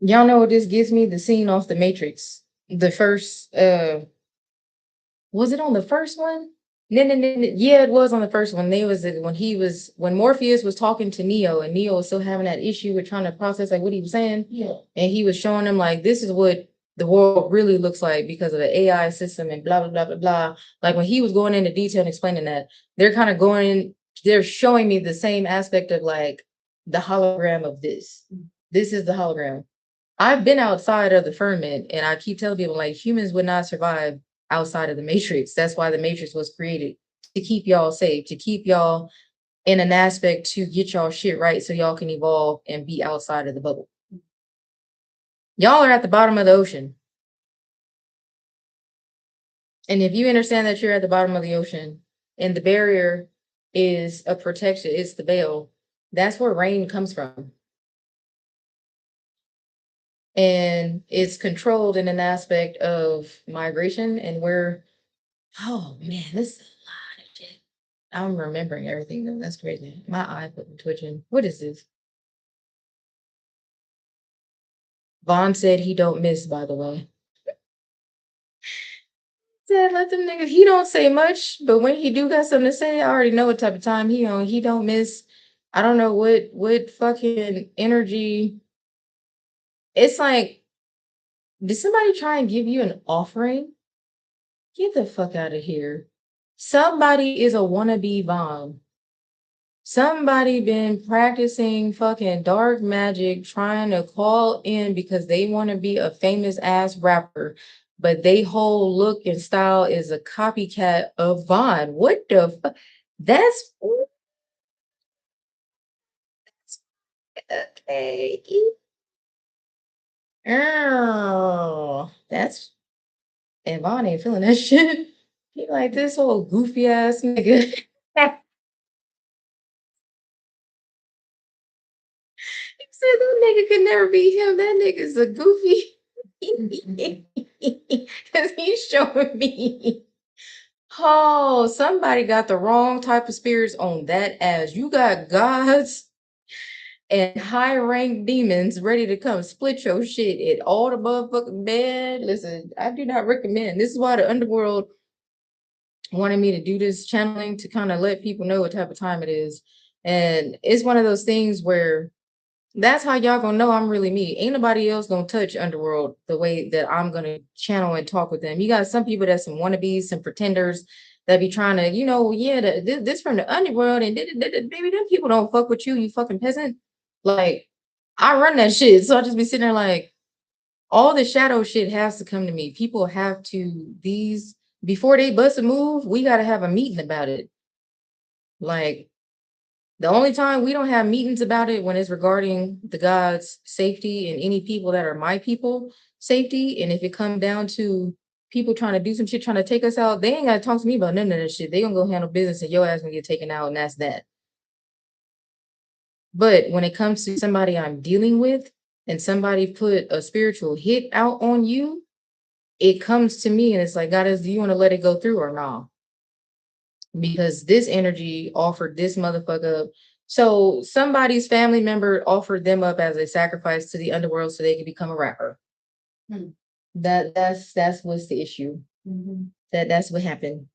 Y'all know what this gives me? The scene off the Matrix. The first was it on the first one? Yeah, it was on the first one. When Morpheus was talking to Neo, and Neo was still having that issue with trying to process like what he was saying. Yeah. And he was showing him like this is what the world really looks like because of the AI system and blah blah blah blah blah. Like when he was going into detail and explaining that, they're showing me the same aspect of like the hologram of this. This is the hologram. I've been outside of the firmament, and I keep telling people like humans would not survive outside of the matrix. That's why the matrix was created, to keep y'all safe, to keep y'all in an aspect to get y'all shit right so y'all can evolve and be outside of the bubble. Y'all are at the bottom of the ocean. And if you understand that you're at the bottom of the ocean and the barrier is a protection, it's the veil, that's where rain comes from. And it's controlled in an aspect of migration, and where, oh man, this is a lot of shit. I'm remembering everything though. That's crazy. My eye put twitching. What is this? Vaughn said he don't miss, by the way. Said let them niggas, he don't say much, but when he do got something to say, I already know what type of time he on. He don't miss. I don't know what fucking energy. It's like, did somebody try and give you an offering? Get the fuck out of here. Somebody is a wannabe Vaughn. Somebody been practicing fucking dark magic, trying to call in because they want to be a famous ass rapper, but they whole look and style is a copycat of Vaughn. What the fuck? That's okay. Oh, that's and Vaughn ain't feeling that shit. He like this whole goofy ass nigga. He said that nigga could never be him. That nigga's a goofy. Because he's showing me. Oh, somebody got the wrong type of spirits on that ass. You got gods and high ranked demons ready to come split your shit at all the motherfucking bed. Listen, I do not recommend. This is why the underworld wanted me to do this channeling, to kind of let people know what type of time it is. And it's one of those things where that's how y'all gonna know I'm really me. Ain't nobody else gonna touch Underworld the way that I'm gonna channel and talk with them. You got some people that's some wannabes, some pretenders that be trying to, yeah, this from the underworld, and baby, them people don't fuck with you, you fucking peasant. Like, I run that shit, so I just be sitting there like, all the shadow shit has to come to me. People have to, these, before they bust a move, we gotta have a meeting about it. Like, the only time we don't have meetings about it when it's regarding the gods' safety and any people that are my people safety. And if it come down to people trying to do some shit, trying to take us out, they ain't gotta talk to me about none of that shit. They gonna go handle business and your ass gonna get taken out, and that's that. But when it comes to somebody I'm dealing with and somebody put a spiritual hit out on you, it comes to me and it's like, God, do you want to let it go through or not? Because this energy offered this motherfucker up. So somebody's family member offered them up as a sacrifice to the underworld so they could become a rapper. Hmm. That's what's the issue. Mm-hmm. That's what happened.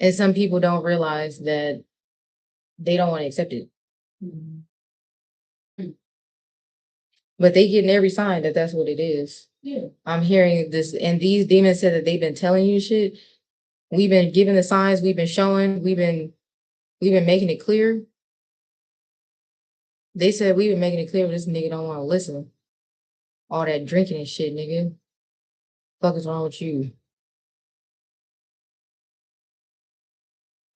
And some people don't realize that they don't want to accept it. Mm-hmm. But they getting every sign that that's what it is. Yeah. I'm hearing this, and these demons said that they've been telling you shit. We've been giving the signs, we've been showing, we've been making it clear. They said we've been making it clear, but this nigga don't want to listen. All that drinking and shit, nigga. Fuck is wrong with you?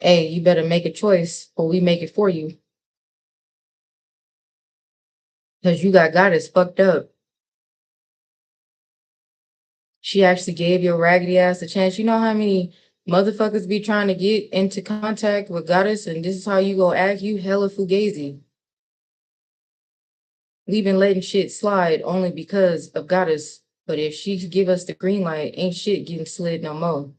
Hey, you better make a choice, or we make it for you. Cause you got goddess fucked up. She actually gave your raggedy ass a chance. You know how many motherfuckers be trying to get into contact with goddess, and this is how you go act? You hella fugazi. We've been letting shit slide only because of goddess. But if she give us the green light, ain't shit getting slid no more.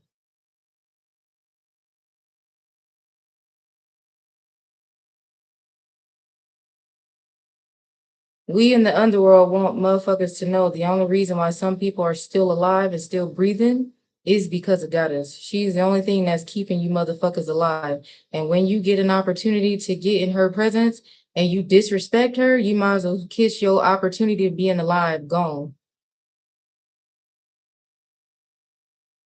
We in the underworld want motherfuckers to know the only reason why some people are still alive and still breathing is because of Goddess. She's the only thing that's keeping you motherfuckers alive. And when you get an opportunity to get in her presence and you disrespect her, you might as well kiss your opportunity of being alive gone.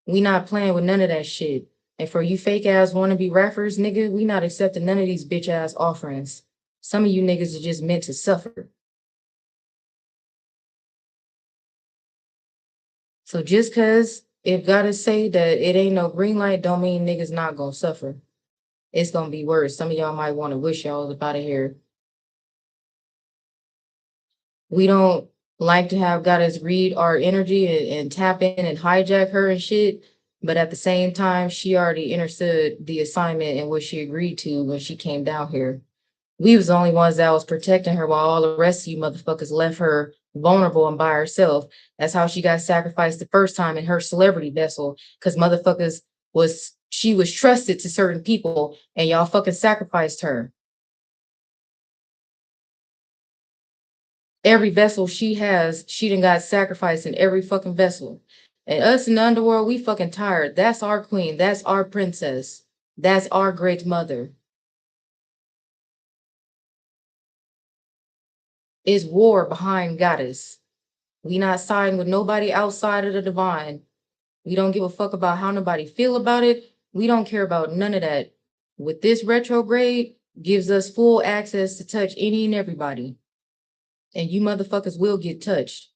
We not playing with none of that shit. And for you fake ass wannabe rappers, nigga, we not accepting none of these bitch ass offerings. Some of you niggas are just meant to suffer. So just cause if gotta say that it ain't no green light, don't mean niggas not gonna suffer. It's gonna be worse. Some of y'all might want to wish y'all was out of here. We don't like to have goddess read our energy and tap in and hijack her and shit. But at the same time, she already understood the assignment and what she agreed to when she came down here. We was the only ones that was protecting her while all the rest of you motherfuckers left her vulnerable and by herself. That's how she got sacrificed the first time in her celebrity vessel. Cause motherfuckers she was trusted to certain people and y'all fucking sacrificed her. Every vessel she has, she done got sacrificed in every fucking vessel. And us in the underworld, we fucking tired. That's our queen. That's our princess. That's our great mother. It's war behind goddess. We not siding with nobody outside of the divine. We don't give a fuck about how nobody feel about it. We don't care about none of that. With this retrograde, gives us full access to touch any and everybody. And you motherfuckers will get touched.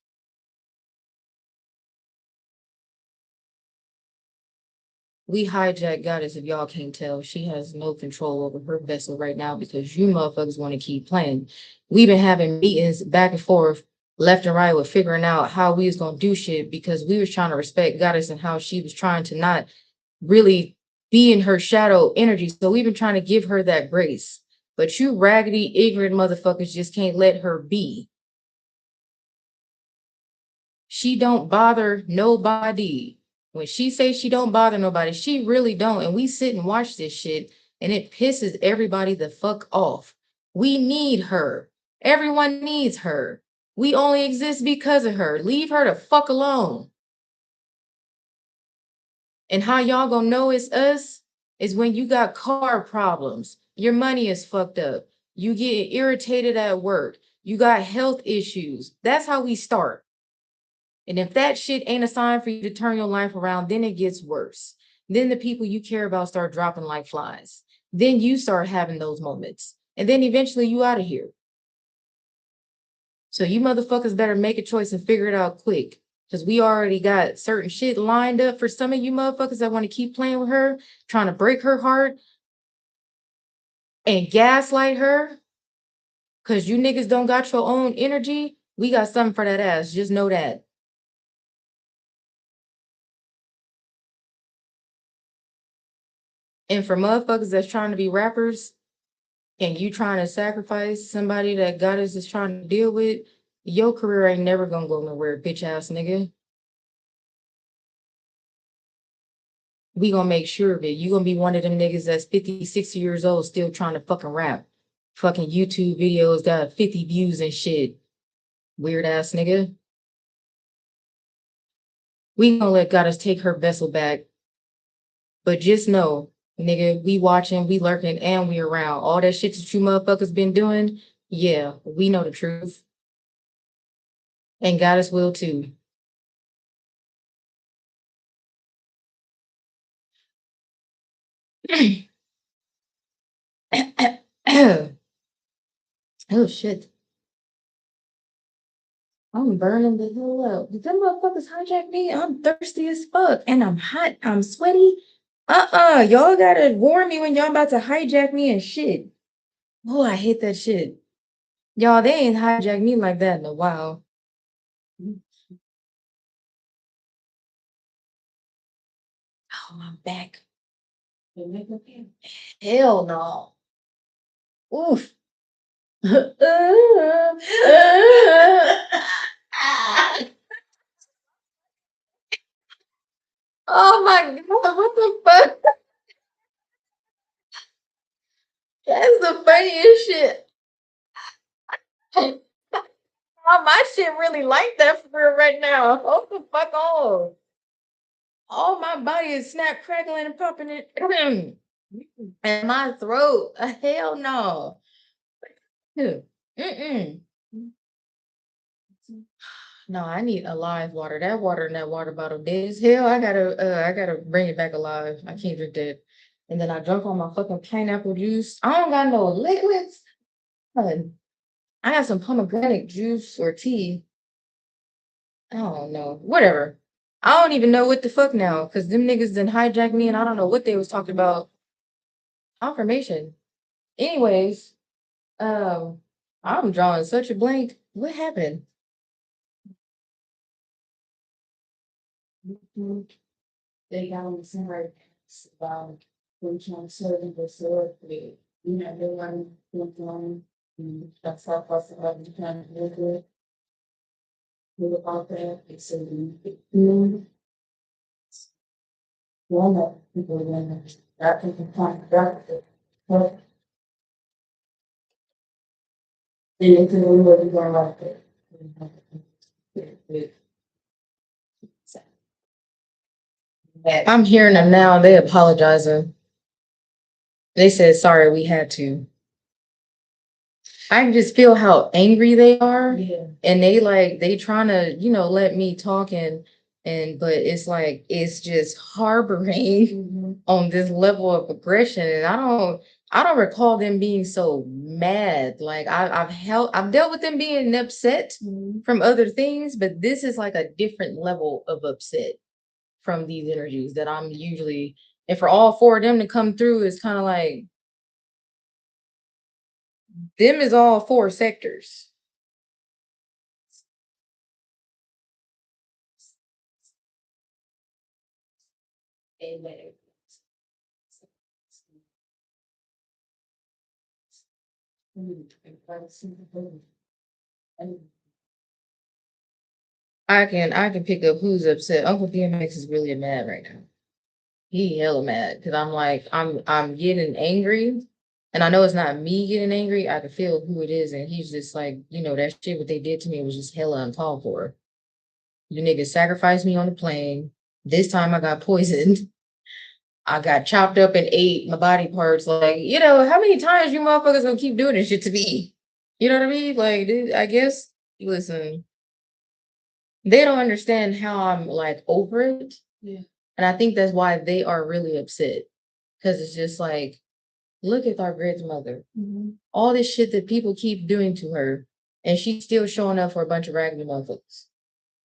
We hijack goddess if y'all can't tell. She has no control over her vessel right now because you motherfuckers want to keep playing. We've been having meetings back and forth, left and right, with figuring out how we was gonna do shit because we was trying to respect goddess and how she was trying to not really be in her shadow energy. So we've been trying to give her that grace. But you raggedy, ignorant motherfuckers just can't let her be. She don't bother nobody. When she says she don't bother nobody, she really don't. And we sit and watch this shit and it pisses everybody the fuck off. We need her. Everyone needs her. We only exist because of her. Leave her the fuck alone. And how y'all gonna know it's us is when you got car problems, your money is fucked up, you get irritated at work, you got health issues. That's how we start. And if that shit ain't a sign for you to turn your life around, then it gets worse. Then the people you care about start dropping like flies. Then you start having those moments. And then eventually you out of here. So you motherfuckers better make a choice and figure it out quick. Because we already got certain shit lined up for some of you motherfuckers that want to keep playing with her, trying to break her heart and gaslight her. Because you niggas don't got your own energy. We got something for that ass. Just know that. And for motherfuckers that's trying to be rappers, and you trying to sacrifice somebody that Goddess is trying to deal with, your career ain't never gonna go nowhere, bitch ass nigga. We gonna make sure of it. You gonna be one of them niggas that's 50, 60 years old still trying to fucking rap. Fucking YouTube videos got 50 views and shit. Weird ass nigga. We gonna let Goddess take her vessel back. But just know, nigga, we watching, we lurking, and we around. All that shit that you motherfuckers been doing, yeah, we know the truth. And Goddess will too. Oh shit. I'm burning the hell up. Did them motherfuckers hijack me? I'm thirsty as fuck. And I'm hot. I'm sweaty. Y'all gotta warn me when y'all about to hijack me and shit. Oh, I hate that shit. Y'all, they ain't hijacked me like that in a while. Oh, I'm back. Hell no. Oof. Oh my god, what the fuck? That's the funniest shit. Oh, my shit really like that for real right now. Hold the fuck on. all my body is snap, crackling, and pumping it. And my throat, hell no. Mm-mm. No, I need alive water. That water in that water bottle dead as hell. I gotta bring it back alive. I can't drink that. And then I drunk all my fucking pineapple juice. I don't got no liquids. Hun, I got some pomegranate juice or tea. I don't know. Whatever. I don't even know what the fuck now, because them niggas done hijacked me and I don't know what they was talking about. Confirmation. Anyways, um, I'm drawing such a blank. What happened? They got on the same right about when trying to serve and go serve the they want to on that's how fast about the kind of live about that. It's a one that people that can find that but they need to know what you're going like it. I'm hearing them now. They apologizing. They said sorry. We had to. I can just feel how angry they are. Yeah. And they trying to, let me talk and but it's like it's just harboring on this level of aggression. And I don't recall them being so mad. Like I've dealt with them being upset from other things, but this is like a different level of upset from these energies that I'm usually, and for all four of them to come through is kind of like them is all four sectors. Amen. I can pick up who's upset. Uncle DMX is really mad right now. He hella mad because I'm getting angry, and I know it's not me getting angry. I can feel who it is, and he's just like, that shit what they did to me was just hella uncalled for. You niggas sacrificed me on the plane. This time I got poisoned. I got chopped up and ate my body parts. Like, how many times you motherfuckers gonna keep doing this shit to me? You know what I mean? Like, I guess, listen, they don't understand how I'm like over it. Yeah. And I think that's why they are really upset. Because it's just like, look at our grandmother. All this shit that people keep doing to her, and she's still showing up for a bunch of raggedy motherfuckers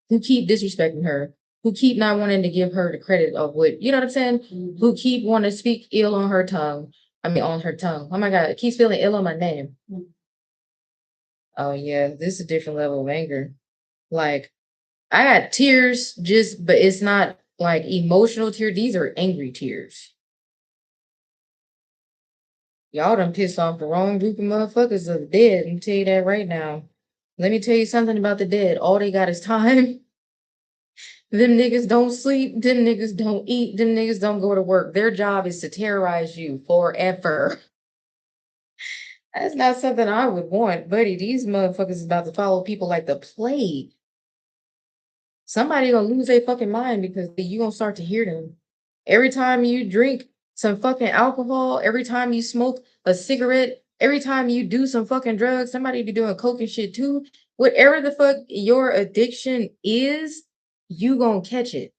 who keep disrespecting her, who keep not wanting to give her the credit of what, you know what I'm saying? Who keep wanting to speak ill on her tongue. I mean, on her tongue. Oh my God, it keeps feeling ill on my name. Oh yeah, this is a different level of anger. Like, I got tears but it's not like emotional tears. These are angry tears. Y'all done pissed off the wrong group of motherfuckers of the dead. Let me tell you that right now. Let me tell you something about the dead. All they got is time. Them niggas don't sleep. Them niggas don't eat. Them niggas don't go to work. Their job is to terrorize you forever. That's not something I would want, buddy. These motherfuckers is about to follow people like the plague. Somebody gonna lose their fucking mind because you gonna start to hear them. Every time you drink some fucking alcohol, every time you smoke a cigarette, every time you do some fucking drugs, somebody be doing coke and shit too. Whatever the fuck your addiction is, you gonna catch it.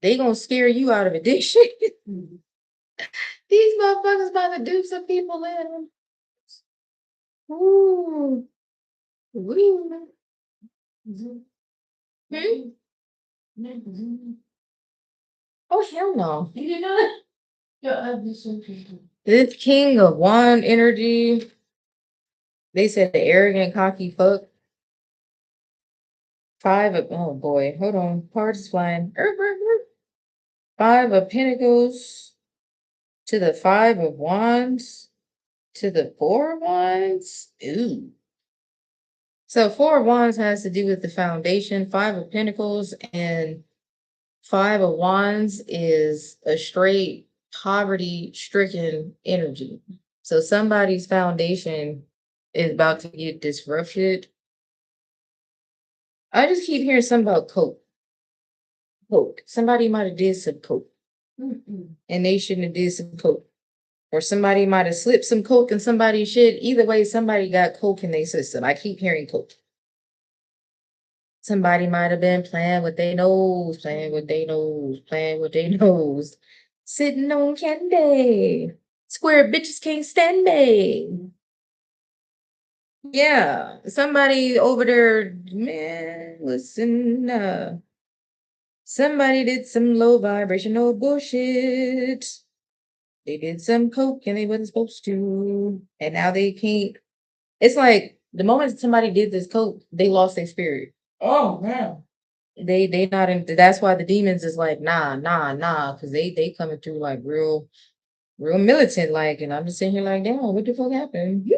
They gonna scare you out of addiction. These motherfuckers about to do some people in. Ooh. Ooh. Hmm? Oh hell no. You did not? This king of wand energy. They said the arrogant, cocky fuck. Oh boy, hold on. Cards is flying. Five of Pentacles to the Five of Wands to the Four of Wands. Ooh. So Four of Wands has to do with the foundation. Five of Pentacles and Five of Wands is a straight poverty-stricken energy. So somebody's foundation is about to get disrupted. I just keep hearing something about coke. coke. Somebody might have did some coke. And they shouldn't have did some coke. Or somebody might have slipped some coke in somebody's shit. Either way, somebody got coke in their system. I keep hearing coke. Somebody might have been playing with their nose, playing with their nose, playing with their nose, sitting on candy. Square bitches can't stand me. Yeah, somebody over there, man, listen, somebody did some low vibrational bullshit. They did some coke and they wasn't supposed to, and now they can't. It's like the moment somebody did this coke, they lost their spirit. Oh man. They not in. That's why the demons is like nah nah nah, because they coming through like real militant like, and I'm just sitting here like damn, what the fuck happened?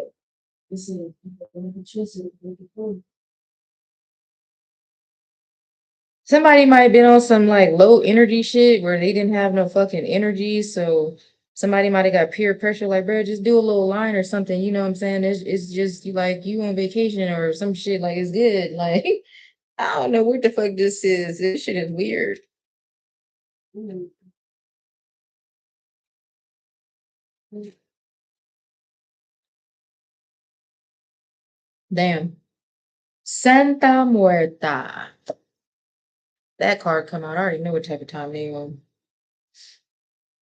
Somebody might have been on some like low energy shit where they didn't have no fucking energy. So somebody might have got peer pressure, like, bro, just do a little line or something. You know what I'm saying? It's just you like you on vacation or some shit, like it's good. Like, I don't know what the fuck this is. This shit is weird. Damn. Santa Muerta. That card come out. I already know what type of time they on.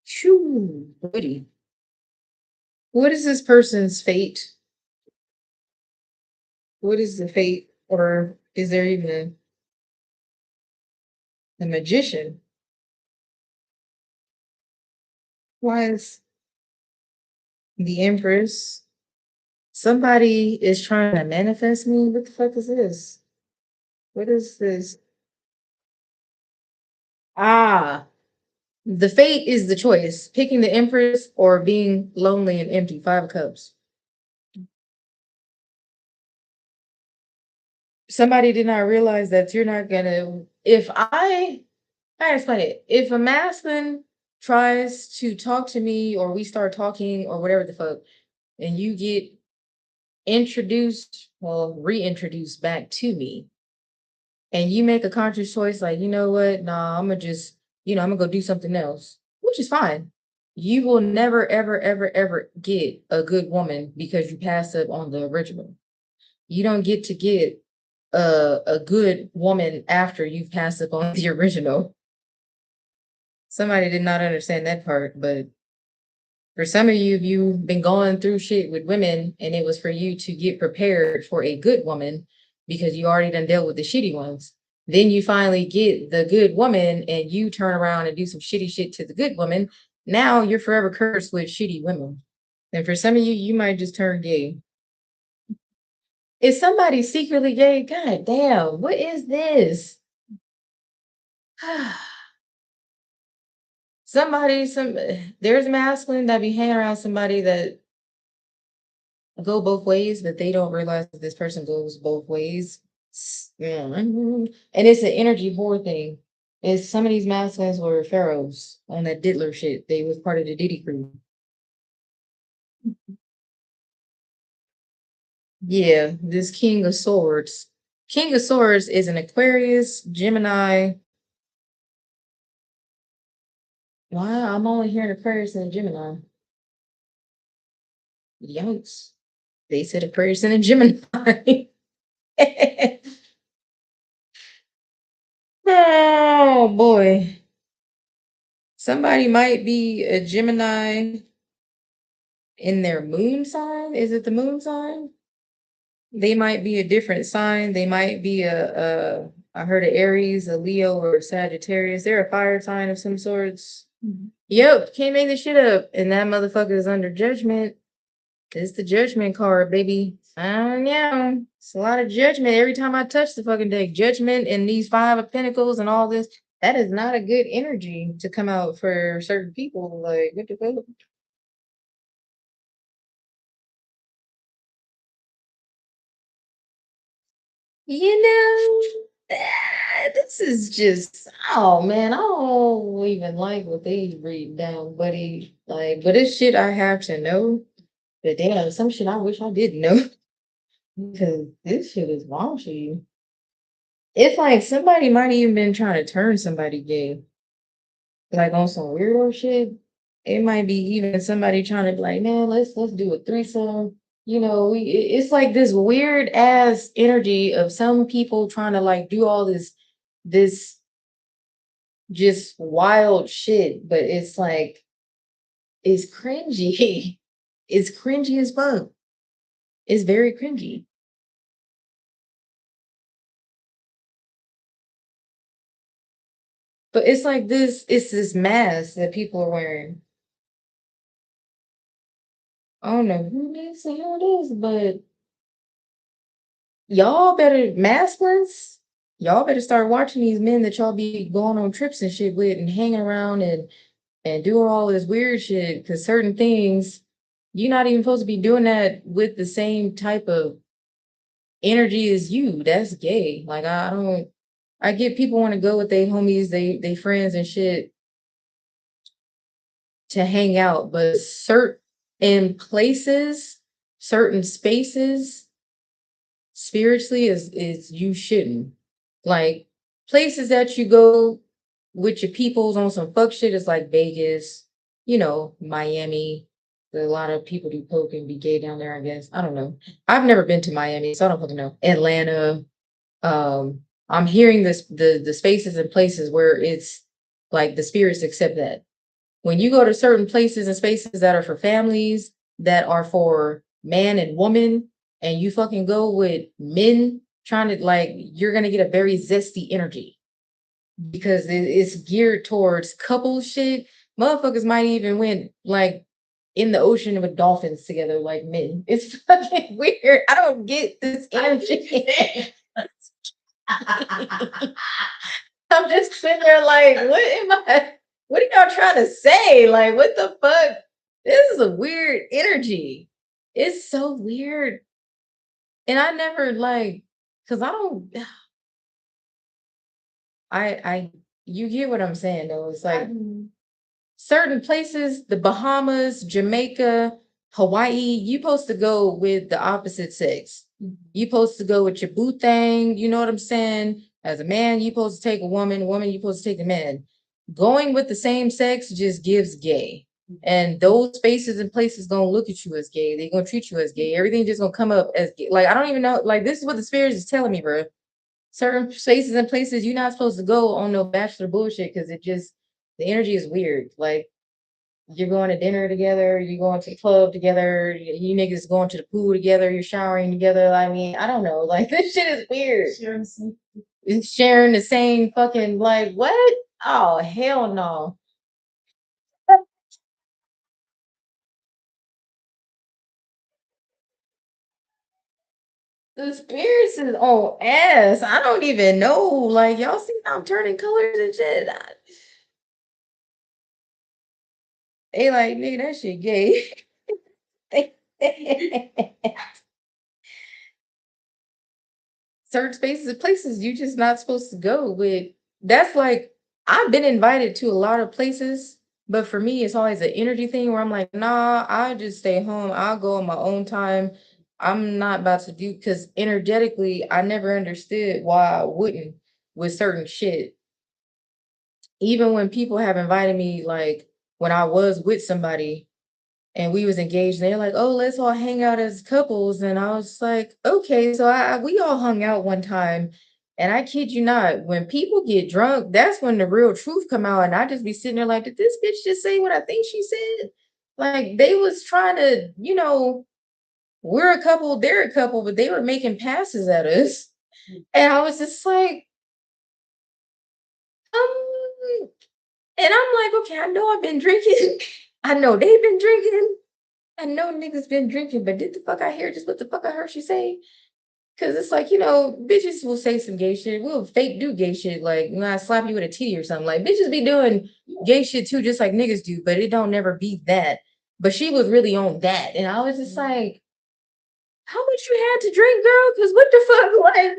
Shoo, Woody. What is this person's fate? What is the fate? Or is there even a magician? Why is the Empress? Somebody is trying to manifest me. What the fuck is this? What is this? Ah, the fate is the choice. Picking the Empress or being lonely and empty. 5 of Cups. Somebody did not realize that you're not gonna. If I explain it. If a masculine tries to talk to me or we start talking or whatever the fuck, and you get introduced, well, reintroduced back to me, and you make a conscious choice, like, you know what, nah, I'm gonna just, I'm gonna go do something else, which is fine. You will never, ever, ever, ever get a good woman because you passed up on the original. You don't get to get a good woman after you've passed up on the original. Somebody did not understand that part, but for some of you, you've been going through shit with women, and it was for you to get prepared for a good woman because you already done dealt with the shitty ones. Then you finally get the good woman, and you turn around and do some shitty shit to the good woman. Now you're forever cursed with shitty women. And for some of you, you might just turn gay. Is somebody secretly gay? God damn, what is this? There's masculine that be hanging around somebody that go both ways, but they don't realize that this person goes both ways. Yeah. And it's an energy whore thing. Is some of these masculines were pharaohs on that diddler shit. They was part of the Diddy crew. Yeah, this King of Swords. King of Swords is an Aquarius, Gemini. Wow, I'm only hearing Aquarius and Gemini. Yikes. They said Aquarius and a Gemini. Oh boy. Somebody might be a Gemini in their moon sign. Is it the moon sign? They might be a different sign. They might be I heard of Aries, a Leo, or a Sagittarius. They're a fire sign of some sorts. Yep, can't make this shit up. And that motherfucker is under judgment. It's the judgment card, baby. Yeah. It's a lot of judgment every time I touch the fucking deck. Judgment and these 5 of Pentacles and all this. That is not a good energy to come out for certain people. Like, what the fuck? You know, this is just, oh man, I don't even like what they read down, buddy. Like, but it's shit I have to know. But damn, some shit I wish I didn't know because this shit is raunchy. It's like somebody might even been trying to turn somebody gay, like on some weirdo shit. It might be even somebody trying to be like, man, let's do a threesome. It's like this weird ass energy of some people trying to like do all this just wild shit, but it's like it's cringy. It's cringy as fuck. It's very cringy. But it's like it's this mask that people are wearing. I don't know who this and who it is, but y'all better maskless. Y'all better start watching these men that y'all be going on trips and shit with and hanging around and doing all this weird shit. Cause certain things, you're not even supposed to be doing that with the same type of energy as you. That's gay. Like I don't I get people want to go with their homies, they friends and shit to hang out, but certain places, certain spaces, spiritually is you shouldn't. Like places that you go with your peoples on some fuck shit is like Vegas, Miami. A lot of people do coke and be gay down there, I guess. I don't know. I've never been to Miami, so I don't fucking know. Atlanta. I'm hearing the spaces and places where it's like the spirits accept that. When you go to certain places and spaces that are for families, that are for man and woman, and you fucking go with men trying to like, you're gonna get a very zesty energy because it's geared towards couple shit. Motherfuckers might even went like in the ocean with dolphins together, like men. It's fucking weird. I don't get this energy. I'm just sitting there like, what are y'all trying to say? Like, what the fuck? This is a weird energy. It's so weird. And I never like, cause I don't, you get what I'm saying though. It's like certain places, the Bahamas, Jamaica, Hawaii, you supposed to go with the opposite sex. You supposed to go with your boo thing, you know what I'm saying? As a man, you supposed to take a woman, you supposed to take a man. Going with the same sex just gives gay. And those spaces and places gonna look at you as gay. They're gonna treat you as gay. Everything just gonna come up as gay. Like I don't even know. Like this is what the spirit is telling me, bro. Certain spaces and places you're not supposed to go on no bachelor bullshit because the energy is weird. Like you're going to dinner together, you're going to the club together, you niggas going to the pool together, you're showering together. I mean, I don't know. Like this shit is weird. It's sharing the same fucking like what? Oh hell no. The spirits is on ass. I don't even know. Like y'all see how I'm turning colors and shit. They like, nigga, that shit gay. Certain spaces and places you just not supposed to go with. That's like I've been invited to a lot of places, but for me, it's always an energy thing where I'm like, nah, I'll just stay home. I'll go on my own time. I'm not about to do because energetically, I never understood why I wouldn't with certain shit. Even when people have invited me, like when I was with somebody and we was engaged, and they're like, "Oh, let's all hang out as couples." And I was like, "Okay." So we all hung out one time, and I kid you not, when people get drunk, that's when the real truth come out, and I just be sitting there like, "Did this bitch just say what I think she said?" Like they was trying to, we're a couple, they're a couple, but they were making passes at us, and I was just like, um, and I'm like, okay, I know I've been drinking, I know they've been drinking. I know niggas been drinking, but did the fuck I hear just what the fuck I heard she say? Cause it's like, bitches will say some gay shit. We'll fake do gay shit. Like, when I slap you with a titty or something. Like, bitches be doing gay shit too, just like niggas do, but it don't never be that. But she was really on that. And I was just like, how much you had to drink, girl? Cause what the fuck? Like,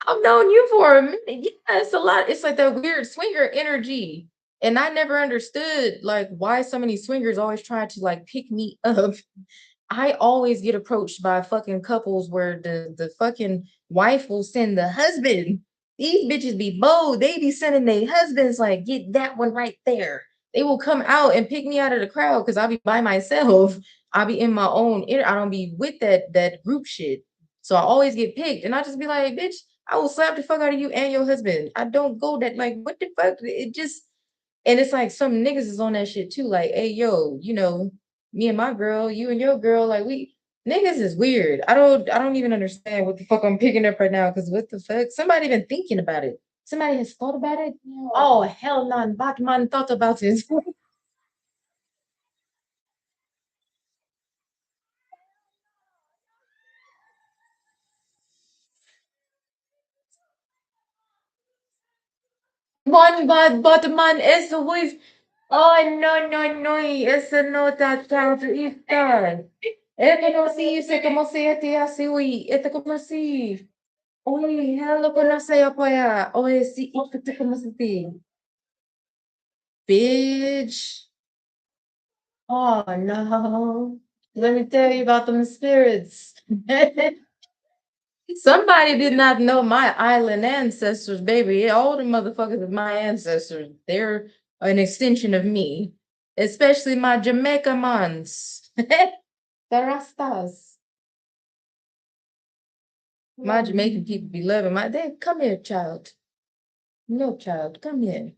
I've known you for a minute. Yeah, it's a lot. It's like that weird swinger energy. And I never understood like why so many swingers always try to like pick me up. I always get approached by fucking couples where the fucking wife will send the husband These bitches be bold. They be sending their husbands like, get that one right there. They will come out and pick me out of the crowd because I'll be by myself. I'll be in my own I don't be with that group shit. So I always get picked. And I just be like, bitch, I will slap the fuck out of you and your husband. I don't go that like what the fuck? It just and it's like some niggas is on that shit too. Like, hey, yo, me and my girl, you and your girl, like we niggas is weird. I don't even understand what the fuck I'm picking up right now. Cause what the fuck? Somebody been thinking about it. Somebody has thought about it. No. Oh hell no, Batman thought about it. One bad Batman is with oh no no no, essa não tá tanto está. É que não sei se como se até assim, ui, é como se oi, hello, ko na sa'yo kaya. Oy, si ikot ko masiti. Bitch. Oh no. Let me tell you about them spirits. Somebody did not know my island ancestors, baby. All the motherfuckers of my ancestors. They're an extension of me. Especially my Jamaica mans. The Rastas. My Jamaican people be loving my they come here, child. No child, come here.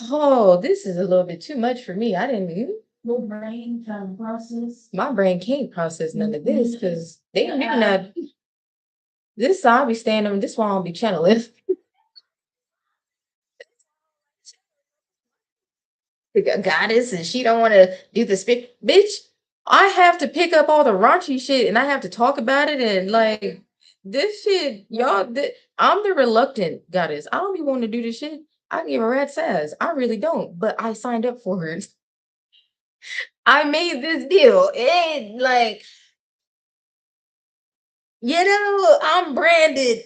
Oh, this is a little bit too much for me. I didn't Your brain can process. my brain can't process none of this because they don't even not this I'll be staying on this one I'll be channeling. The goddess and she don't want to do the spit. Bitch, I have to pick up all the raunchy shit and I have to talk about it and like this shit, y'all. I'm the reluctant goddess. I don't be wanting to do this shit. I give a rat's ass. I really don't, but I signed up for it. I made this deal. It like I'm branded.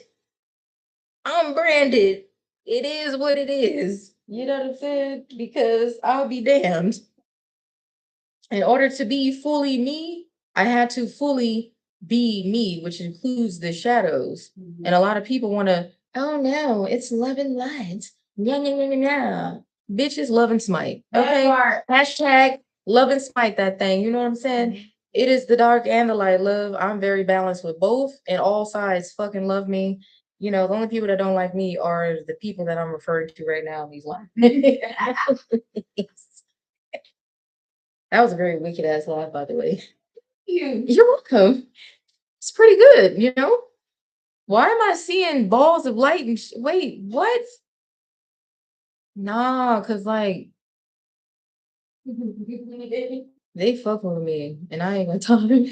I'm branded. It is what it is. You know what I'm saying? Because I'll be damned. In order to be fully me, I had to fully be me, which includes the shadows. And a lot of people want to, oh no, it's love and light. Yeah, yeah, yeah, yeah, yeah. Bitches love and smite. Okay. Hashtag love and smite that thing. You know what I'm saying? It is the dark and the light love. I'm very balanced with both, and all sides fucking love me. The only people that don't like me are the people that I'm referring to right now in these lines. That was a very wicked ass laugh, by the way. You're welcome. It's pretty good. Why am I seeing balls of light and wait, what? Nah, cause like they fucking with me, and I ain't gonna tell them.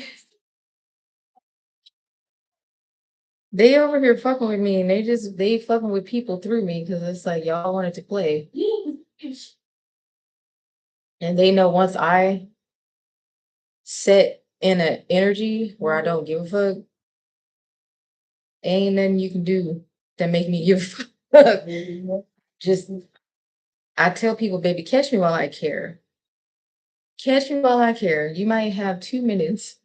They over here fucking with me, and they fucking with people through me because it's like y'all wanted to play, and they know once I set in an energy where I don't give a fuck, ain't nothing you can do that make me give a fuck. Just I tell people, baby, catch me while I care. Catch me while I care. You might have 2 minutes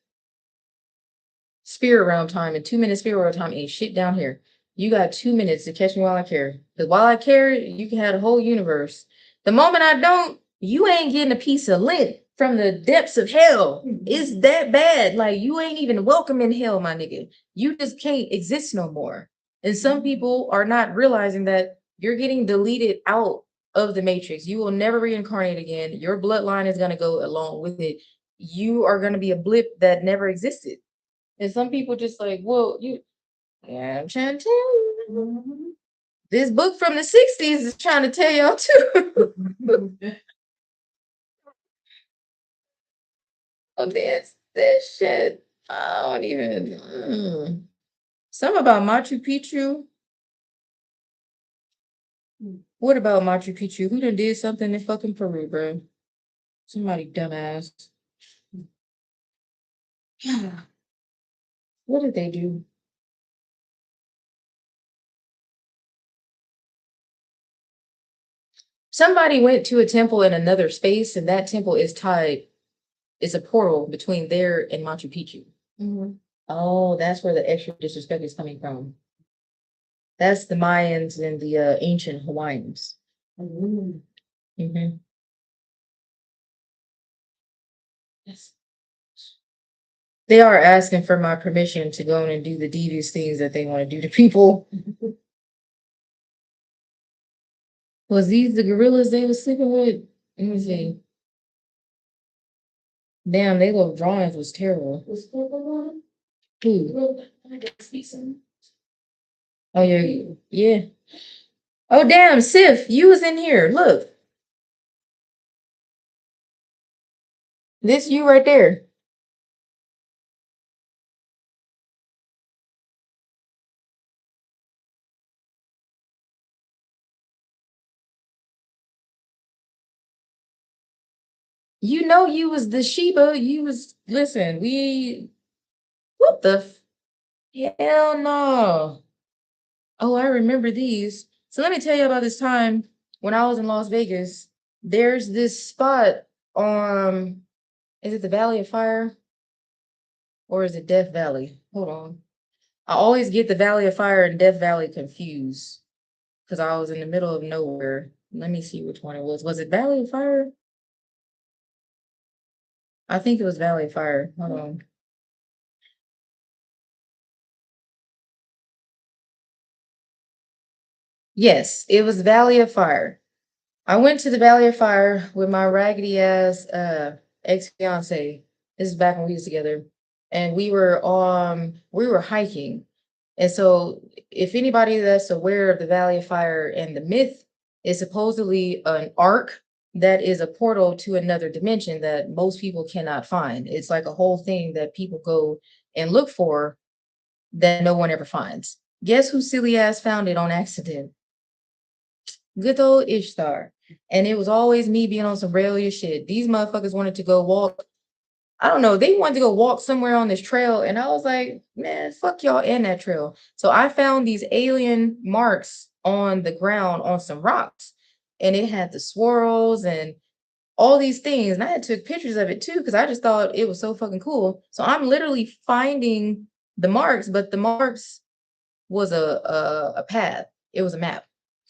spirit round time, and 2 minutes spirit round time ain't shit down here. You got 2 minutes to catch me while I care. Because while I care, you can have the whole universe. The moment I don't, you ain't getting a piece of lint from the depths of hell. It's that bad. Like you ain't even welcome in hell, my nigga. You just can't exist no more. And some people are not realizing that you're getting deleted out of the matrix. You will never reincarnate again. Your bloodline is gonna go along with it. You are gonna be a blip that never existed. And some people just like, well, yeah, I'm trying to tell you. This book from the 60s is trying to tell y'all too. Oh, this shit. I don't even. Something about Machu Picchu. What about Machu Picchu? Who done did something in fucking Peru, bro? Somebody dumbass. What did they do? Somebody went to a temple in another space, and that temple is tied. It's a portal between there and Machu Picchu. Oh, that's where the extra disrespect is coming from. That's the Mayans and the ancient Hawaiians. Mhm. Mhm. Yes. They are asking for my permission to go in and do the devious things that they want to do to people. Was these the gorillas they was sleeping with? Let me see. Damn, they little drawings was terrible. Was there one? Who? Well, I got to see some. Oh yeah, yeah. Oh damn, Sif, you was in here. Look, this you right there. You know you was the Sheba. You was listen. We what the hell no. Oh, I remember these. So let me tell you about this time when I was in Las Vegas. There's this spot. Is it the Valley of Fire or is it Death Valley? Hold on. I always get the Valley of Fire and Death Valley confused because I was in the middle of nowhere. Let me see which one it was. Was it Valley of Fire? I think it was Valley of Fire. Hold on. Yes, it was Valley of Fire. I went to the Valley of Fire with my raggedy ass ex-fiance. This is back when we was together. And we were hiking. And so if anybody that's aware of the Valley of Fire and the myth is supposedly an arc that is a portal to another dimension that most people cannot find. It's like a whole thing that people go and look for that no one ever finds. Guess who silly ass found it on accident? Good old Ishtar. And it was always me being on some rebellious shit. These motherfuckers wanted to go walk. I don't know. They wanted to go walk somewhere on this trail. And I was like, man, fuck y'all and that trail. So I found these alien marks on the ground on some rocks. And it had the swirls and all these things. And I had took pictures of it too, because I just thought it was so fucking cool. So I'm literally finding the marks, but the marks was a path. It was a map.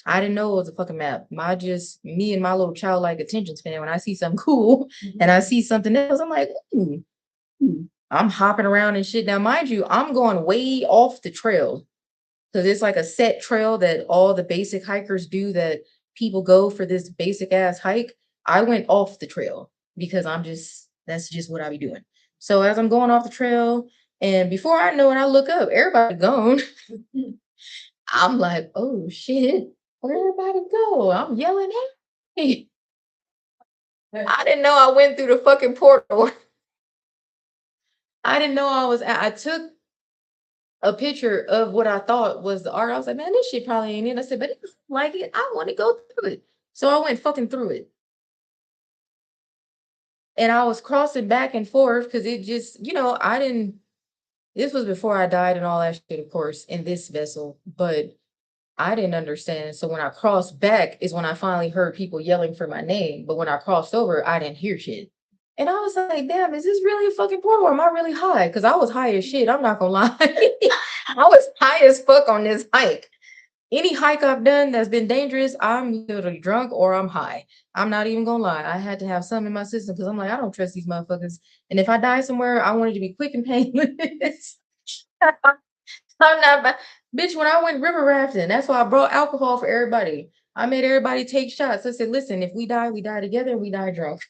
I didn't know it was a fucking map. Me and my little childlike attention span. When I see something cool and I see something else, I'm like, ooh, I'm hopping around and shit. Now, mind you, I'm going way off the trail because it's like a set trail that all the basic hikers do that people go for this basic ass hike. I went off the trail because that's just what I be doing. So as I'm going off the trail, and before I know it, I look up, everybody gone. I'm like, oh shit, where everybody go? I'm yelling, hey. I didn't know I went through the fucking portal. I didn't know I took a picture of what I thought was the art. I was like, man, this shit probably ain't it. I said, but it looks like it. I want to go through it. So I went fucking through it. And I was crossing back and forth because it just, I didn't, this was before I died and all that shit, of course, in this vessel. But I didn't understand. So when I crossed back is when I finally heard people yelling for my name. But when I crossed over, I didn't hear shit. And I was like, damn, is this really a fucking portal or am I really high? Because I was high as shit. I'm not gonna lie. I was high as fuck on this hike. Any hike I've done that's been dangerous, I'm literally drunk or I'm high. I'm not even gonna lie. I had to have some in my system because I'm like, I don't trust these motherfuckers. And if I die somewhere, I want it to be quick and painless. I'm not bitch. When I went river rafting, that's why I brought alcohol for everybody. I made everybody take shots. I said, listen, if we die together and we die drunk.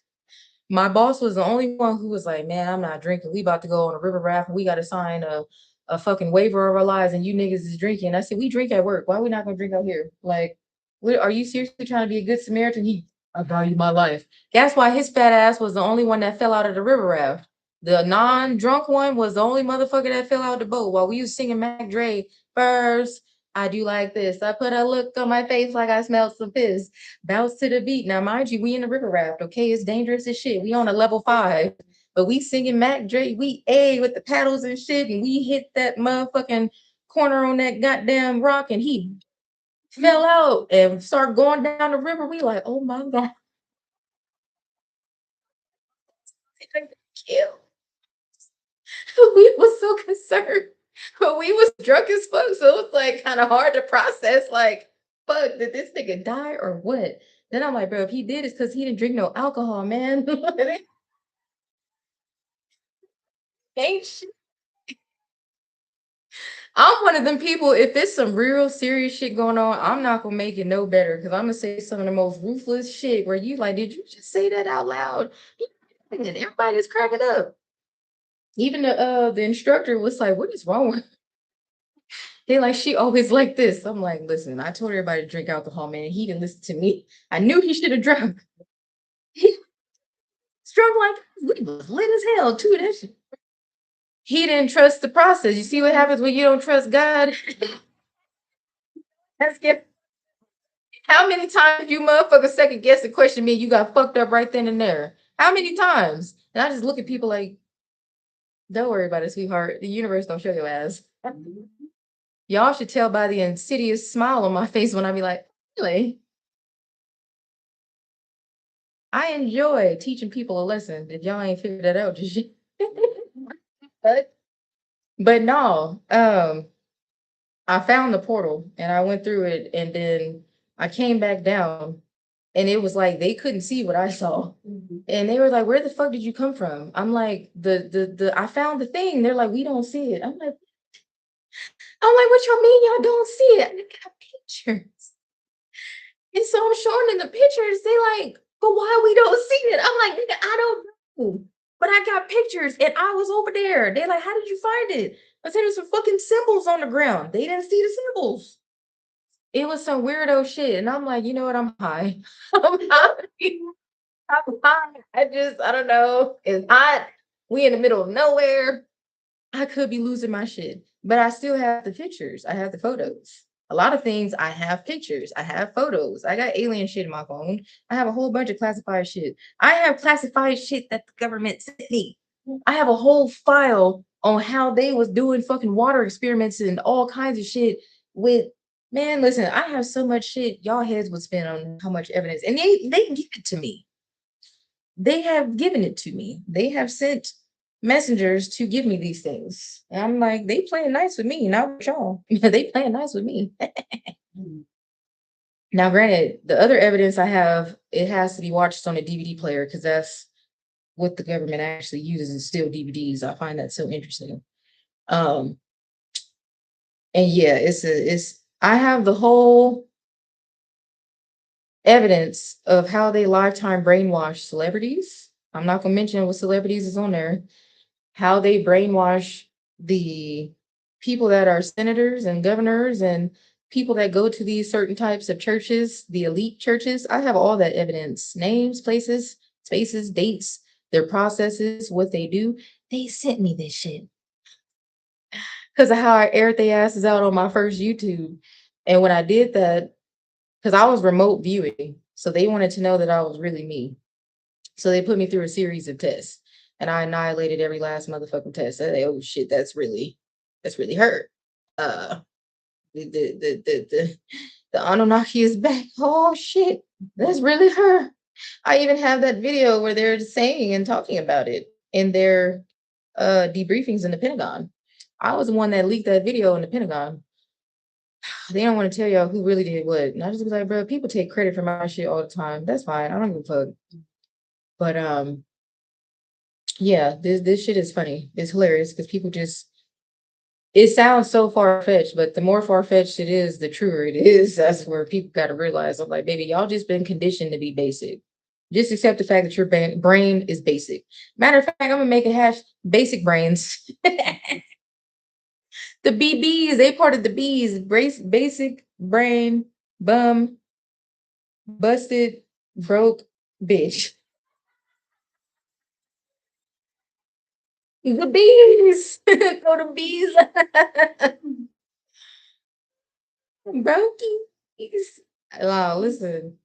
My boss was the only one who was like, man, I'm not drinking. We about to go on a river raft and we got to sign a fucking waiver of our lives and you niggas is drinking. I said, we drink at work. Why are we not gonna drink out here? Like, are you seriously trying to be a good Samaritan? I value my life. That's why his fat ass was the only one that fell out of the river raft. The non-drunk one was the only motherfucker that fell out the boat while we was singing Mac Dre first. I do like this. I put a look on my face like I smelled some piss. Bounce to the beat. Now, mind you, we in the river raft, okay? It's dangerous as shit. We on a level 5, but we singing Mac Dre. We A with the paddles and shit, and we hit that motherfucking corner on that goddamn rock, and he fell out and started going down the river. We like, oh my god, kill. We was so concerned. But we was drunk as fuck, so it was like kind of hard to process. Like, fuck, did this nigga die or what? Then I'm like, bro, if he did, it's because he didn't drink no alcohol, man. Ain't shit. I'm one of them people. If it's some real serious shit going on, I'm not gonna make it no better because I'm gonna say some of the most ruthless shit where you like, did you just say that out loud? And everybody's cracking up. Even the instructor was like, "What is wrong with?" They like she always like this. I'm like, listen, I told everybody to drink alcohol, man. He didn't listen to me. I knew he should have drunk. He drunk like we was lit as hell too. That shit. He didn't trust the process. You see what happens when you don't trust God? That's get how many times you motherfuckers second guess the question me, you got fucked up right then and there. How many times? And I just look at people like, don't worry about it, sweetheart. The universe don't show your ass. Y'all should tell by the insidious smile on my face when I be like, really? I enjoy teaching people a lesson. If y'all ain't figured that out, just but no, I found the portal and I went through it and then I came back down and it was like they couldn't see what I saw. And they were like, "Where the fuck did you come from?" I'm like, the I found the thing. They're like, "We don't see it." I'm like, "What y'all mean y'all don't see it? I got pictures." And so I'm showing them the pictures. They like, "But why we don't see it?" I'm like, "Nigga, I don't know. But I got pictures and I was over there." They like, "How did you find it?" I said, "There's some fucking symbols on the ground." They didn't see the symbols. It was some weirdo shit. And I'm like, you know what? I'm high. I'm high. I'm high. I don't know. It's hot. We in the middle of nowhere. I could be losing my shit, but I still have the pictures. I have the photos. A lot of things I have pictures. I have photos. I got alien shit in my phone. I have a whole bunch of classified shit. I have classified shit that the government sent me. I have a whole file on how they was doing fucking water experiments and all kinds of shit with man, listen, I have so much shit y'all heads would spin on how much evidence. And they give it to me. They have given it to me. They have sent messengers to give me these things. And I'm like, they playing nice with me, not with y'all. They playing nice with me. Now, granted, the other evidence I have, it has to be watched on a DVD player because that's what the government actually uses is still DVDs. I find that so interesting. Um, and yeah, it's I have the whole evidence of how they lifetime brainwash celebrities. I'm not gonna mention what celebrities is on there, how they brainwash the people that are senators and governors and people that go to these certain types of churches, the elite churches. I have all that evidence, names, places, spaces, dates, their processes, what they do. They sent me this shit because of how I aired their asses out on my first YouTube. And when I did that, because I was remote viewing, so they wanted to know that I was really me. So they put me through a series of tests and I annihilated every last motherfucking test. Oh shit, that's really her. Uh the Anunnaki is back. Oh shit, that's really her. I even have that video where they're saying and talking about it in their debriefings in the Pentagon. I was the one that leaked that video in the Pentagon. They don't want to tell y'all who really did what. And I just was like, bro, people take credit for my shit all the time. That's fine. I don't give a fuck. But yeah, this shit is funny. It's hilarious because people just it sounds so far-fetched, but the more far-fetched it is, the truer it is. That's where people got to realize I'm like, baby, y'all just been conditioned to be basic. Just accept the fact that your brain is basic. Matter of fact, I'm gonna make a hash basic brains. The BBs, they part of the B's, basic brain, bum, busted, broke, bitch. The bees. Go to bees. Brokies. Wow, listen.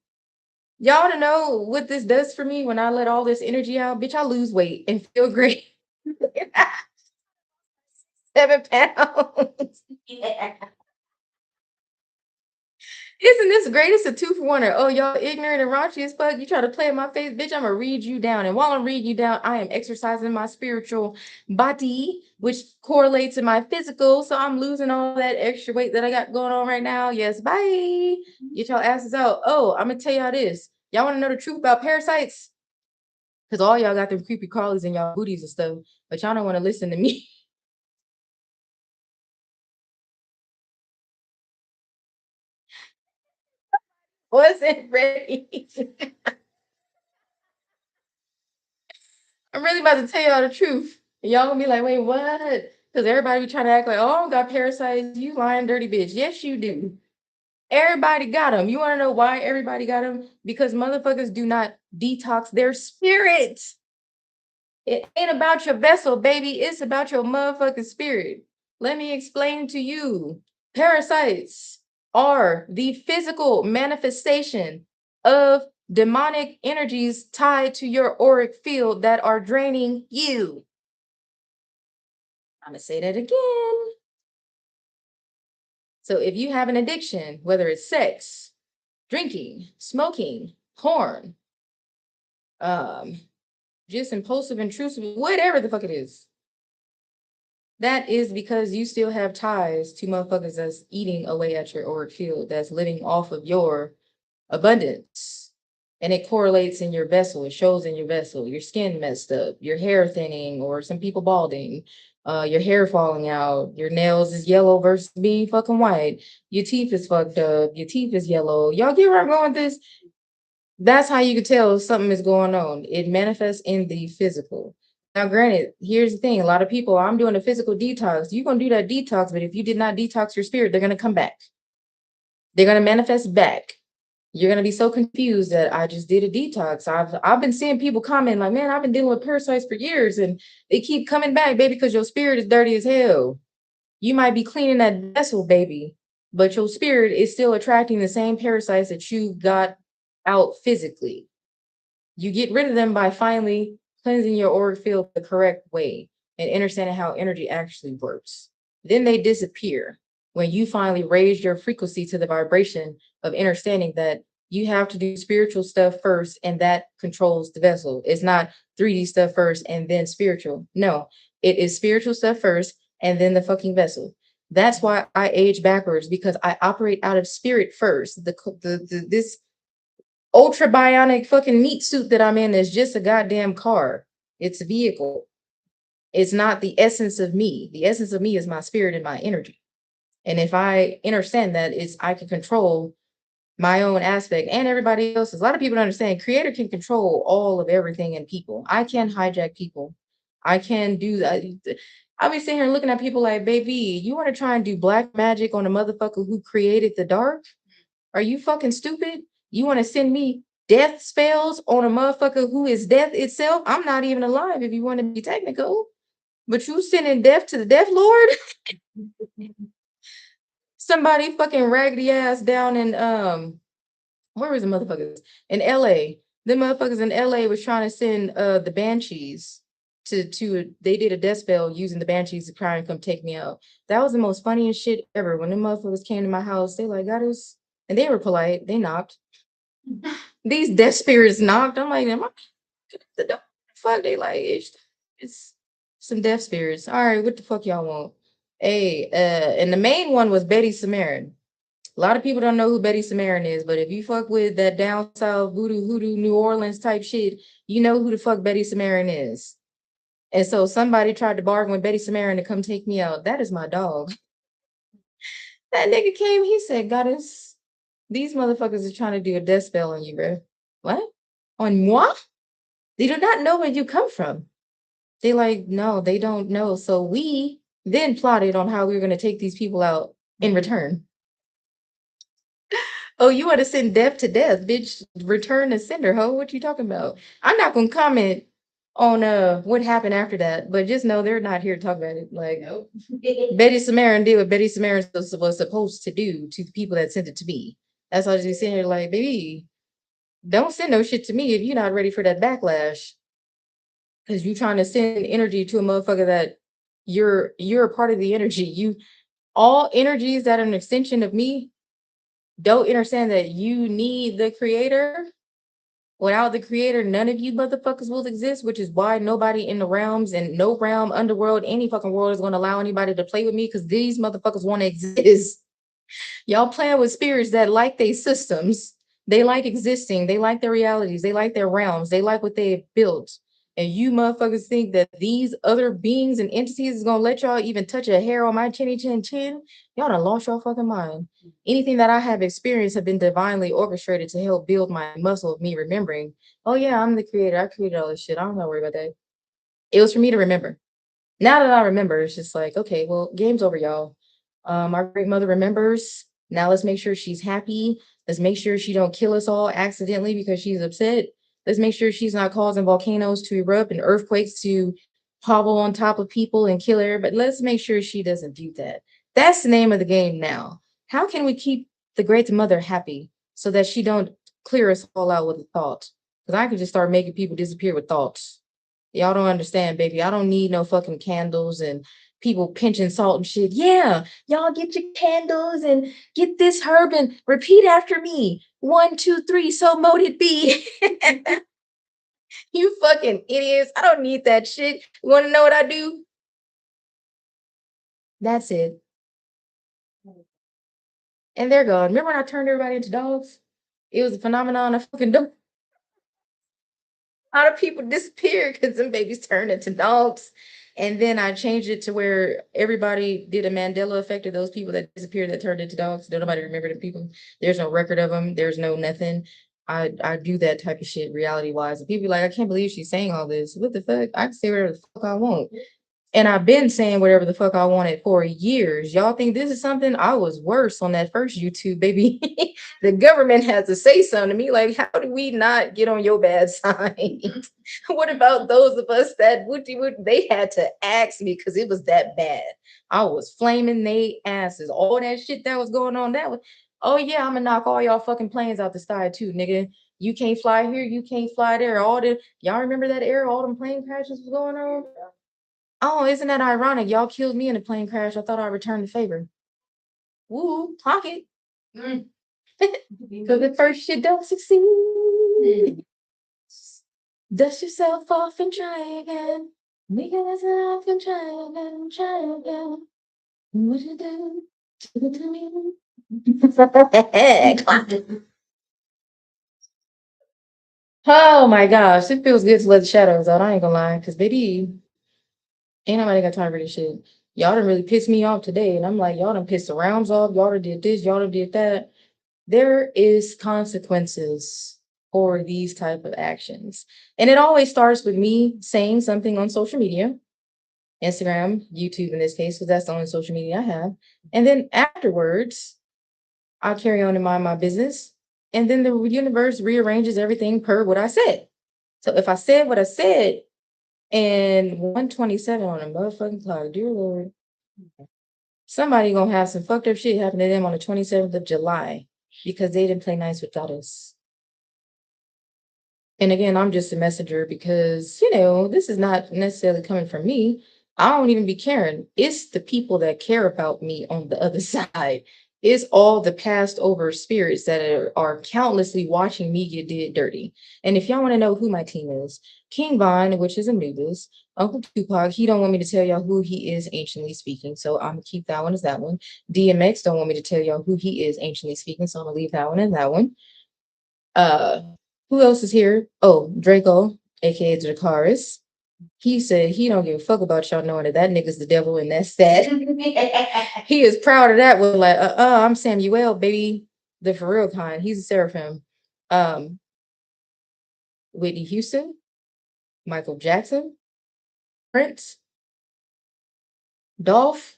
Y'all wanna know what this does for me when I let all this energy out? Bitch, I lose weight and feel great. 7 pounds. Yeah. Isn't this great? It's a 2 for 1. Or, oh, y'all ignorant and raunchy as fuck. You try to play in my face, bitch. I'm gonna read you down. And while I'm reading you down, I am exercising my spiritual body, which correlates to my physical. So I'm losing all that extra weight that I got going on right now. Yes, bye. Get y'all asses out. Oh, I'm gonna tell y'all this. Y'all want to know the truth about parasites? Because all y'all got them creepy crawlies in y'all booties and stuff, but y'all don't want to listen to me. Wasn't ready. I'm really about to tell y'all the truth. And y'all gonna be like, wait, what? Because everybody be trying to act like, oh, I don't got parasites. You lying dirty bitch. Yes, you do. Everybody got them. You want to know why everybody got them? Because motherfuckers do not detox their spirit. It ain't about your vessel, baby. It's about your motherfucking spirit. Let me explain to you. Parasites are the physical manifestation of demonic energies tied to your auric field that are draining you. I'm going to say that again. So if you have an addiction, whether it's sex, drinking, smoking, porn, just impulsive, intrusive, whatever the fuck it is, that is because you still have ties to motherfuckers that's eating away at your auric field, that's living off of your abundance. And it correlates in your vessel. It shows in your vessel. Your skin messed up, your hair thinning, or some people balding, your hair falling out, your nails is yellow versus being fucking white, your teeth is fucked up, your teeth is yellow. Y'all get where I'm going with this? That's how you can tell if something is going on. It manifests in the physical. Now, granted, here's the thing: a lot of people, I'm doing a physical detox. You're gonna do that detox, but if you did not detox your spirit, they're gonna come back. They're gonna manifest back. You're gonna be so confused that I just did a detox. I've been seeing people comment like, man, I've been dealing with parasites for years, and they keep coming back, baby, because your spirit is dirty as hell. You might be cleaning that vessel, baby, but your spirit is still attracting the same parasites that you got out physically. You get rid of them by finally cleansing your auric field the correct way and understanding how energy actually works. Then they disappear when you finally raise your frequency to the vibration of understanding that you have to do spiritual stuff first and that controls the vessel. It's not 3D stuff first and then spiritual. No, it is spiritual stuff first and then the fucking vessel. That's why I age backwards, because I operate out of spirit first. This ultra bionic fucking meat suit that I'm in is just a goddamn car. It's a vehicle. It's not the essence of me. The essence of me is my spirit and my energy. And if I understand that, it's I can control my own aspect and everybody else's. A lot of people don't understand creator can control all of everything in people. I can hijack people. I can do that. I'll be sitting here looking at people like, baby, you want to try and do black magic on a motherfucker who created the dark? Are you fucking stupid? You want to send me death spells on a motherfucker who is death itself? I'm not even alive if you want to be technical. But you sending death to the death lord? Somebody fucking raggedy ass down in where was the motherfuckers? In LA. The motherfuckers in LA was trying to send the banshees to they did a death spell using the banshees to try and come take me out. That was the most funniest shit ever. When the motherfuckers came to my house, they like got us, and they were polite. They knocked. These death spirits knocked. I'm like, am I the fuck? They like it's some death spirits. All right, what the fuck y'all want? Hey, and the main one was Betty Samarin. A lot of people don't know who Betty Samarin is, but if you fuck with that down south voodoo hoodoo New Orleans type shit, you know who the fuck Betty Samarin is. And so somebody tried to bargain with Betty Samarin to come take me out. That is my dog. That nigga came, he said, Goddess, these motherfuckers are trying to do a death spell on you, bro. What? On moi? They do not know where you come from. They like, no, they don't know. So we then plotted on how we were going to take these people out in return. Oh, you want to send death to death, bitch? Return to sender, ho. What you talking about? I'm not gonna comment on what happened after that, but just know they're not here to talk about it. Like Nope. Betty Samarin did what Betty Samarin was supposed to do to the people that sent it to me. That's why I was just sitting here like, baby, don't send no shit to me if you're not ready for that backlash. Because you trying to send energy to a motherfucker that you're a part of the energy. You all energies that are an extension of me, don't understand that you need the creator. Without the creator, none of you motherfuckers will exist, which is why nobody in the realms and no realm, underworld, any fucking world is going to allow anybody to play with me because these motherfuckers want to exist. Y'all playing with spirits that like they systems. They like existing. They like their realities. They like their realms. They like what they have built. And you motherfuckers think that these other beings and entities is gonna let y'all even touch a hair on my chinny chin chin? Y'all done lost your fucking mind. Anything that I have experienced have been divinely orchestrated to help build my muscle of me remembering. Oh yeah, I'm the creator. I created all this shit. I don't gotta worry about that. It was for me to remember. Now that I remember, it's just like, okay, well, game's over, y'all. Our great mother remembers. Now let's make sure she's happy. Let's make sure she don't kill us all accidentally because she's upset. Let's make sure she's not causing volcanoes to erupt and earthquakes to hobble on top of people and kill everybody. Let's make sure she doesn't do that. That's the name of the game now. How can we keep the great mother happy so that she don't clear us all out with a thought? Because I could just start making people disappear with thoughts. Y'all don't understand, baby. I don't need no fucking candles and people pinching salt and shit. Yeah, y'all get your candles and get this herb and repeat after me. 1, 2, 3, so mote it be. You fucking idiots. I don't need that shit. You want to know what I do? That's it. And they're gone. Remember when I turned everybody into dogs? It was a phenomenon of fucking dog. A lot of people disappeared because them babies turned into dogs. And then I changed it to where everybody did a Mandela effect of those people that disappeared that turned into dogs. Nobody remember the people. There's no record of them. There's no nothing. I do that type of shit reality wise. And people be like, I can't believe she's saying all this. What the fuck? I can say whatever the fuck I want. And I've been saying whatever the fuck I wanted for years. Y'all think this is something? I was worse on that first YouTube, baby. The government had to say something to me. Like, how do we not get on your bad side? What about those of us that they had to ask me because it was that bad. I was flaming they asses. All that shit that was going on. That was, oh yeah, I'm gonna knock all y'all fucking planes out the sky too, nigga. You can't fly here, you can't fly there. All the y'all remember that era, all them plane crashes was going on? Oh, isn't that ironic? Y'all killed me in a plane crash. I thought I returned the favor. Woo, clock it. Mm. So the first shit don't succeed. Dust yourself off and try again. Make yourself and try again, try again. What you do? Give it to me. Clock it. Oh my gosh, it feels good to let the shadows out. I ain't gonna lie, because baby, ain't nobody got time for this shit. Y'all done really pissed me off today. And I'm like, y'all done pissed the rounds off. Y'all done did this. Y'all done did that. There is consequences for these type of actions. And it always starts with me saying something on social media, Instagram, YouTube in this case, because that's the only social media I have. And then afterwards, I'll carry on and mind my business. And then the universe rearranges everything per what I said. So if I said what I said, and 127 on a motherfucking clock, dear Lord. Somebody gonna have some fucked up shit happen to them on the 27th of July because they didn't play nice without us. And again, I'm just a messenger because, this is not necessarily coming from me. I don't even be caring. It's the people that care about me on the other side. It's all the passed over spirits that are countlessly watching me get did dirty. And if y'all want to know who my team is, King Von, which is Anubis, Uncle Tupac, he don't want me to tell y'all who he is anciently speaking. So I'm gonna keep that one as that one. DMX don't want me to tell y'all who he is anciently speaking. So I'm gonna leave that one as that one. Uh who else is here? Oh, Draco, aka Dracaris. He said he don't give a fuck about y'all knowing that that nigga's the devil and that's that. He is proud of that. With like, I'm Samuel, baby, the for real kind. He's a seraphim. Um, Whitney Houston, Michael Jackson, Prince, Dolph,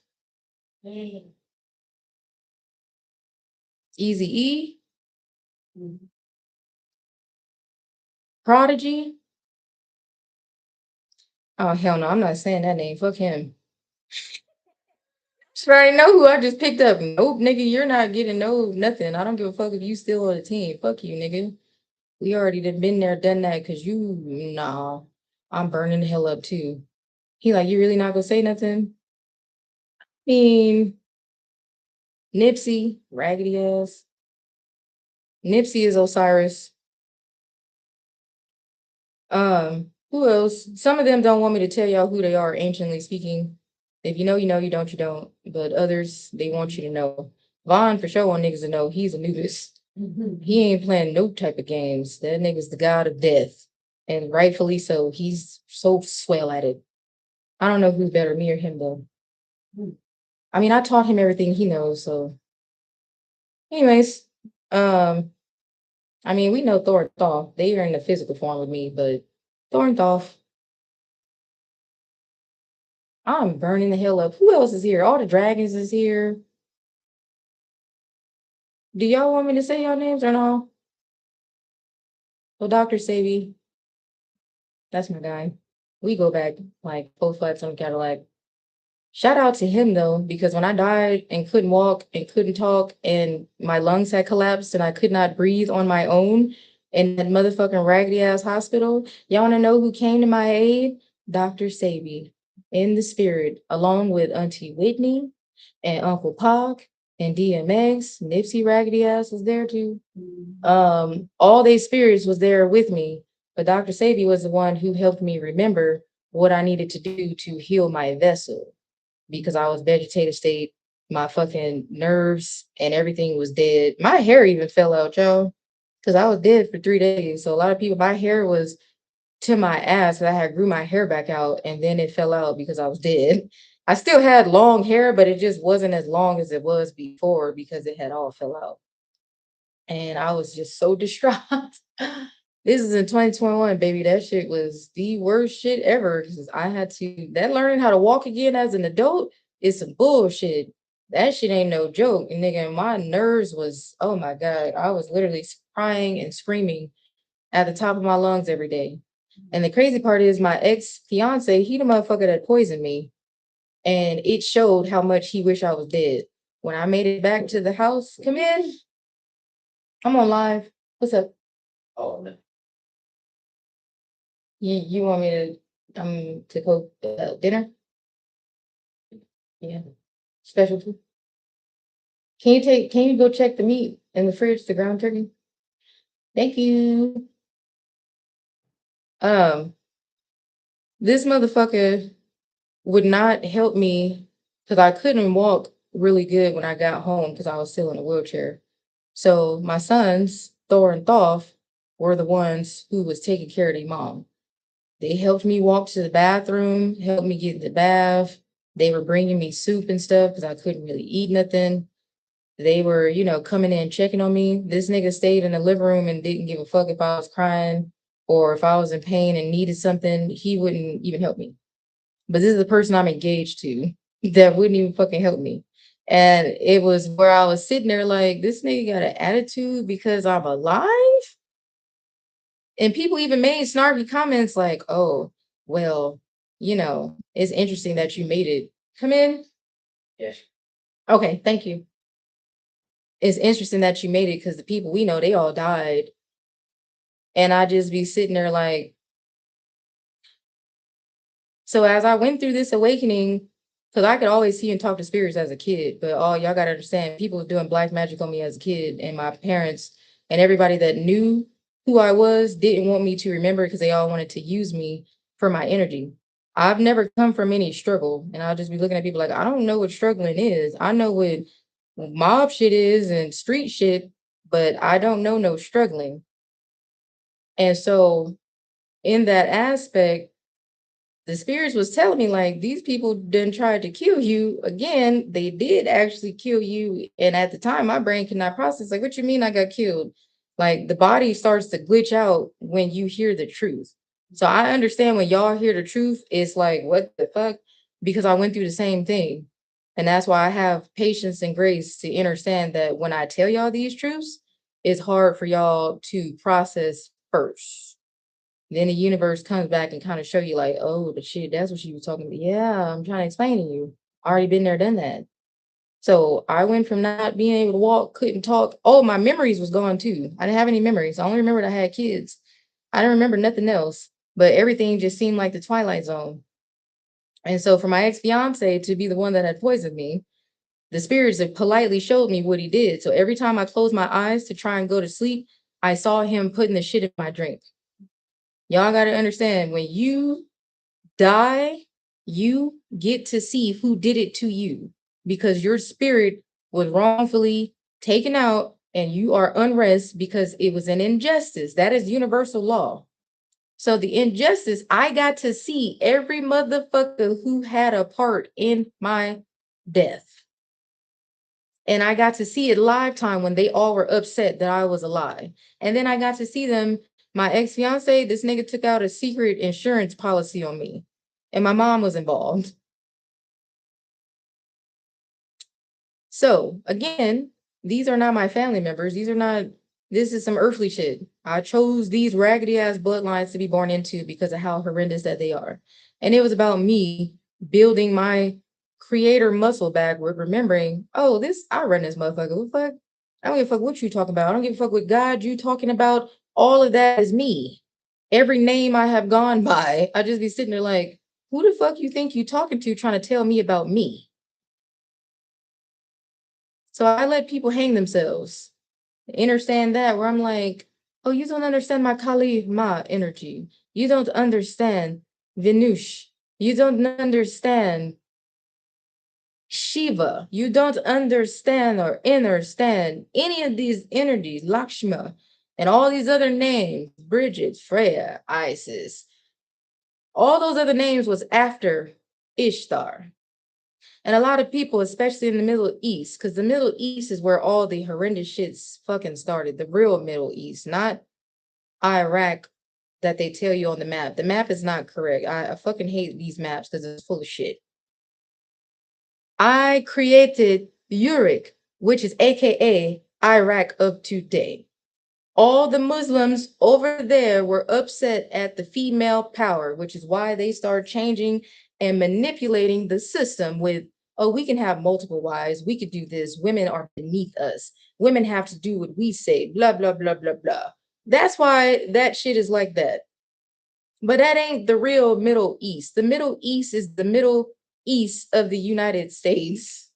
Easy E, Prodigy. Oh hell no, I'm not saying that name. Fuck him. Should I know who I just picked up? Nope, nigga, you're not getting no nothing. I don't give a fuck if you still on the team. Fuck you, nigga. We already done been there, done that, cause nah, I'm burning the hell up too. He like, you really not gonna say nothing? I mean, Nipsey, raggedy ass. Nipsey is Osiris. Who else? Some of them don't want me to tell y'all who they are, anciently speaking. If you know, you know, you don't, you don't. But others, they want you to know. Vaughn for sure want niggas to know he's Anubis. He ain't playing no type of games. That nigga's the god of death. And rightfully so. He's so swell at it. I don't know who's better, me or him though. I mean, I taught him everything he knows, so anyways, I mean, we know Thor and Thoth. They are in the physical form with me, but Thor and Thoth, I'm burning the hell up. Who else is here? All the dragons is here. Do y'all want me to say y'all names or no? Well, Dr. Savy, that's my guy. We go back like 4 flats on Cadillac. Shout out to him though, because when I died and couldn't walk and couldn't talk and my lungs had collapsed and I could not breathe on my own in that motherfucking raggedy ass hospital, y'all wanna know who came to my aid? Dr. Savy in the spirit, along with Auntie Whitney and Uncle Pac and DMX. Nipsey raggedy ass was there too. All they spirits was there with me, but Dr. Savy was the one who helped me remember what I needed to do to heal my vessel because I was vegetative state, my fucking nerves and everything was dead. My hair even fell out, y'all, because I was dead for 3 days. So a lot of people, my hair was to my ass because I had grew my hair back out and then it fell out because I was dead. I still had long hair, but it just wasn't as long as it was before because it had all fell out. And I was just so distraught. This is in 2021, baby. That shit was the worst shit ever because I had to that learning how to walk again as an adult is some bullshit. That shit ain't no joke. And nigga, my nerves was, oh my God. I was literally crying and screaming at the top of my lungs every day. And the crazy part is my ex-fiance, he the motherfucker that poisoned me. And it showed how much he wished I was dead. When I made it back to the house, come in. I'm on live. What's up? Oh, no. You want me to cook dinner? Yeah, specialty. Can you go check the meat in the fridge, the ground turkey? Thank you. Um, this motherfucker would not help me because I couldn't walk really good when I got home because I was still in a wheelchair. So my sons, Thor and Thoth, were the ones who was taking care of their mom. They helped me walk to the bathroom, helped me get in the bath. They were bringing me soup and stuff because I couldn't really eat nothing. They were, coming in checking on me. This nigga stayed in the living room and didn't give a fuck if I was crying or if I was in pain and needed something. He wouldn't even help me. But this is the person I'm engaged to that wouldn't even fucking help me. And it was where I was sitting there like, this nigga got an attitude because I'm alive. And people even made snarky comments like, oh, well, it's interesting that you made it. Come in. Yes. Okay, thank you. It's interesting that you made it because the people we know, they all died. And I just be sitting there like, so as I went through this awakening, because I could always see and talk to spirits as a kid, but y'all gotta understand, people were doing black magic on me as a kid, and my parents and everybody that knew who I was didn't want me to remember because they all wanted to use me for my energy. I've never come from any struggle, and I'll just be looking at people like, I don't know what struggling is. I know what mob shit is and street shit, but I don't know no struggling. And so in that aspect, the spirits was telling me like these people didn't try to kill you again. They did actually kill you. And at the time, my brain could not process like, what you mean I got killed? Like the body starts to glitch out when you hear the truth. So I understand when y'all hear the truth, it's like, what the fuck? Because I went through the same thing. And that's why I have patience and grace to understand that when I tell y'all these truths, it's hard for y'all to process first. Then the universe comes back and kind of show you like, oh, the shit, that's what she was talking about. Yeah, I'm trying to explain to you. Already been there, done that. So I went from not being able to walk, couldn't talk. Oh, my memories was gone too. I didn't have any memories. I only remembered I had kids. I didn't remember nothing else, but everything just seemed like the Twilight Zone. And so for my ex-fiance to be the one that had poisoned me, The spirits have politely showed me what he did. So every time I closed my eyes to try and go to sleep, I saw him putting the shit in my drink. Y'all got to understand, when you die, you get to see who did it to you, because your spirit was wrongfully taken out and you are unrest because it was an injustice. That is universal law. So the injustice, I got to see every motherfucker who had a part in my death. And I got to see it live time when they all were upset that I was alive. And then I got to see them. My ex-fiance, this nigga took out a secret insurance policy on me. And my mom was involved. So again, these are not my family members. This is some earthly shit. I chose these raggedy ass bloodlines to be born into because of how horrendous that they are. And it was about me building my creator muscle backward, remembering, oh, I run this motherfucker. What the fuck? I don't give a fuck what you talking about. I don't give a fuck what God you talking about. All of that is me. Every name I have gone by, I just be sitting there like, who the fuck you think you talking to trying to tell me about me? So I let people hang themselves. Understand that, where I'm like, oh, you don't understand my Kali Ma energy. You don't understand Venush. You don't understand Shiva. You don't understand or understand any of these energies, Lakshma, and all these other names, Bridget, Freya, Isis. All those other names was after Ishtar. And a lot of people, especially in the Middle East, because the Middle East is where all the horrendous shits fucking started, the real Middle East, not Iraq that they tell you on the map. The map is not correct. I fucking hate these maps because it's full of shit. I created Uruk, which is AKA Iraq of today. All the Muslims over there were upset at the female power, which is why they started changing and manipulating the system with, oh, we can have multiple wives. We could do this. Women are beneath us. Women have to do what we say, blah, blah, blah, blah, blah. That's why that shit is like that. But that ain't the real Middle East. The Middle East is the Middle East of the United States.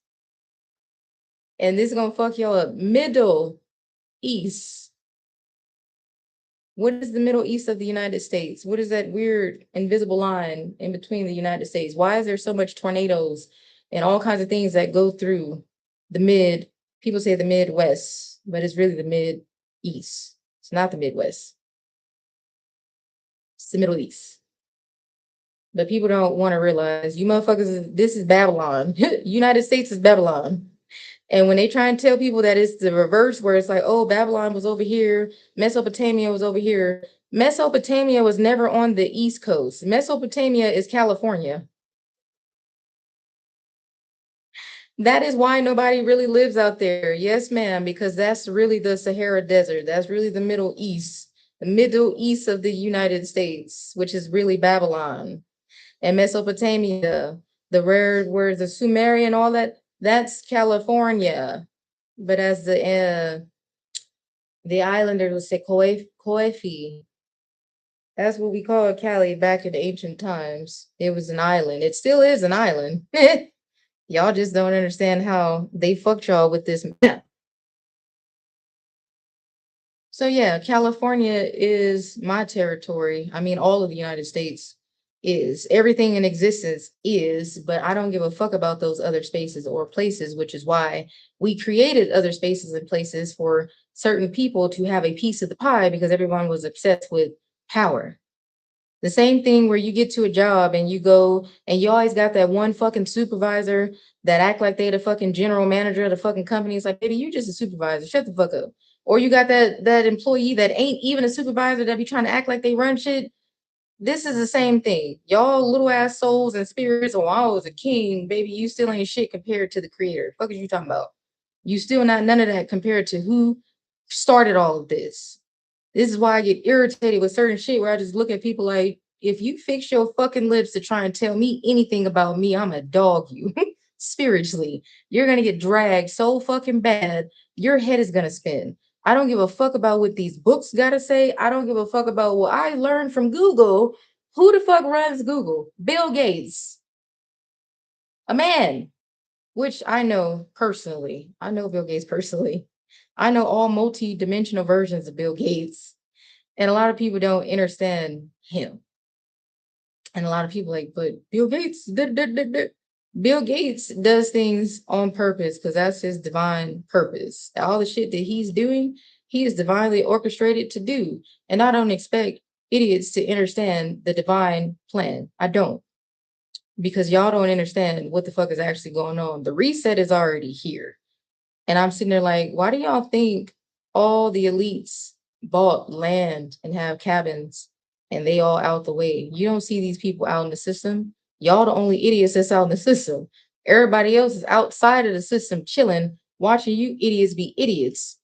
And this is going to fuck y'all up. Middle East. What is the Middle East of the United States? What is that weird invisible line in between the United States? Why is there so much tornadoes and all kinds of things that go through people say the Midwest, but it's really the Mid-East. It's not the Midwest. It's the Middle East. But people don't want to realize, you motherfuckers, this is Babylon. United States is Babylon. And when they try and tell people that it's the reverse, where it's like, oh, Babylon was over here, Mesopotamia was over here. Mesopotamia was never on the East Coast. Mesopotamia is California. That is why nobody really lives out there. Yes, ma'am, because that's really the Sahara Desert. That's really the Middle East of the United States, which is really Babylon. And Mesopotamia, the rare words of Sumerian, all that, that's California. But as the islanders would say, Koifi. That's what we called Cali back in the ancient times. It was an island. It still is an island. Y'all just don't understand how they fucked y'all with this map. So yeah, California is my territory. I mean, all of the United States is. Everything in existence is, but I don't give a fuck about those other spaces or places, which is why we created other spaces and places for certain people to have a piece of the pie, because everyone was obsessed with power. The same thing where you get to a job and you go and you always got that one fucking supervisor that act like they the fucking general manager of the fucking company. It's like, baby, you just a supervisor. Shut the fuck up. Or you got that employee that ain't even a supervisor that be trying to act like they run shit. This is the same thing. Y'all little ass souls and spirits. Oh, I was a king, baby. You still ain't shit compared to the creator. Fuck is you talking about? You still not none of that compared to who started all of this. This is why I get irritated with certain shit where I just look at people like, if you fix your fucking lips to try and tell me anything about me, I'm a dog you. Spiritually. You're gonna get dragged so fucking bad, your head is gonna spin. I don't give a fuck about what these books gotta say. I don't give a fuck about what I learned from Google. Who the fuck runs Google? Bill Gates. A man. which I know personally. I know Bill Gates personally. I know all multi-dimensional versions of Bill Gates. And a lot of people don't understand him. And a lot of people like, but Bill Gates, Bill Gates does things on purpose because that's his divine purpose. All the shit that he's doing, he is divinely orchestrated to do. And I don't expect idiots to understand the divine plan. I don't, because y'all don't understand what the fuck is actually going on. The reset is already here. And I'm sitting there like, why do y'all think all the elites bought land and have cabins and they all out the way? You don't see these people out in the system. Y'all the only idiots that's out in the system. Everybody else is outside of the system chilling, watching you idiots be idiots.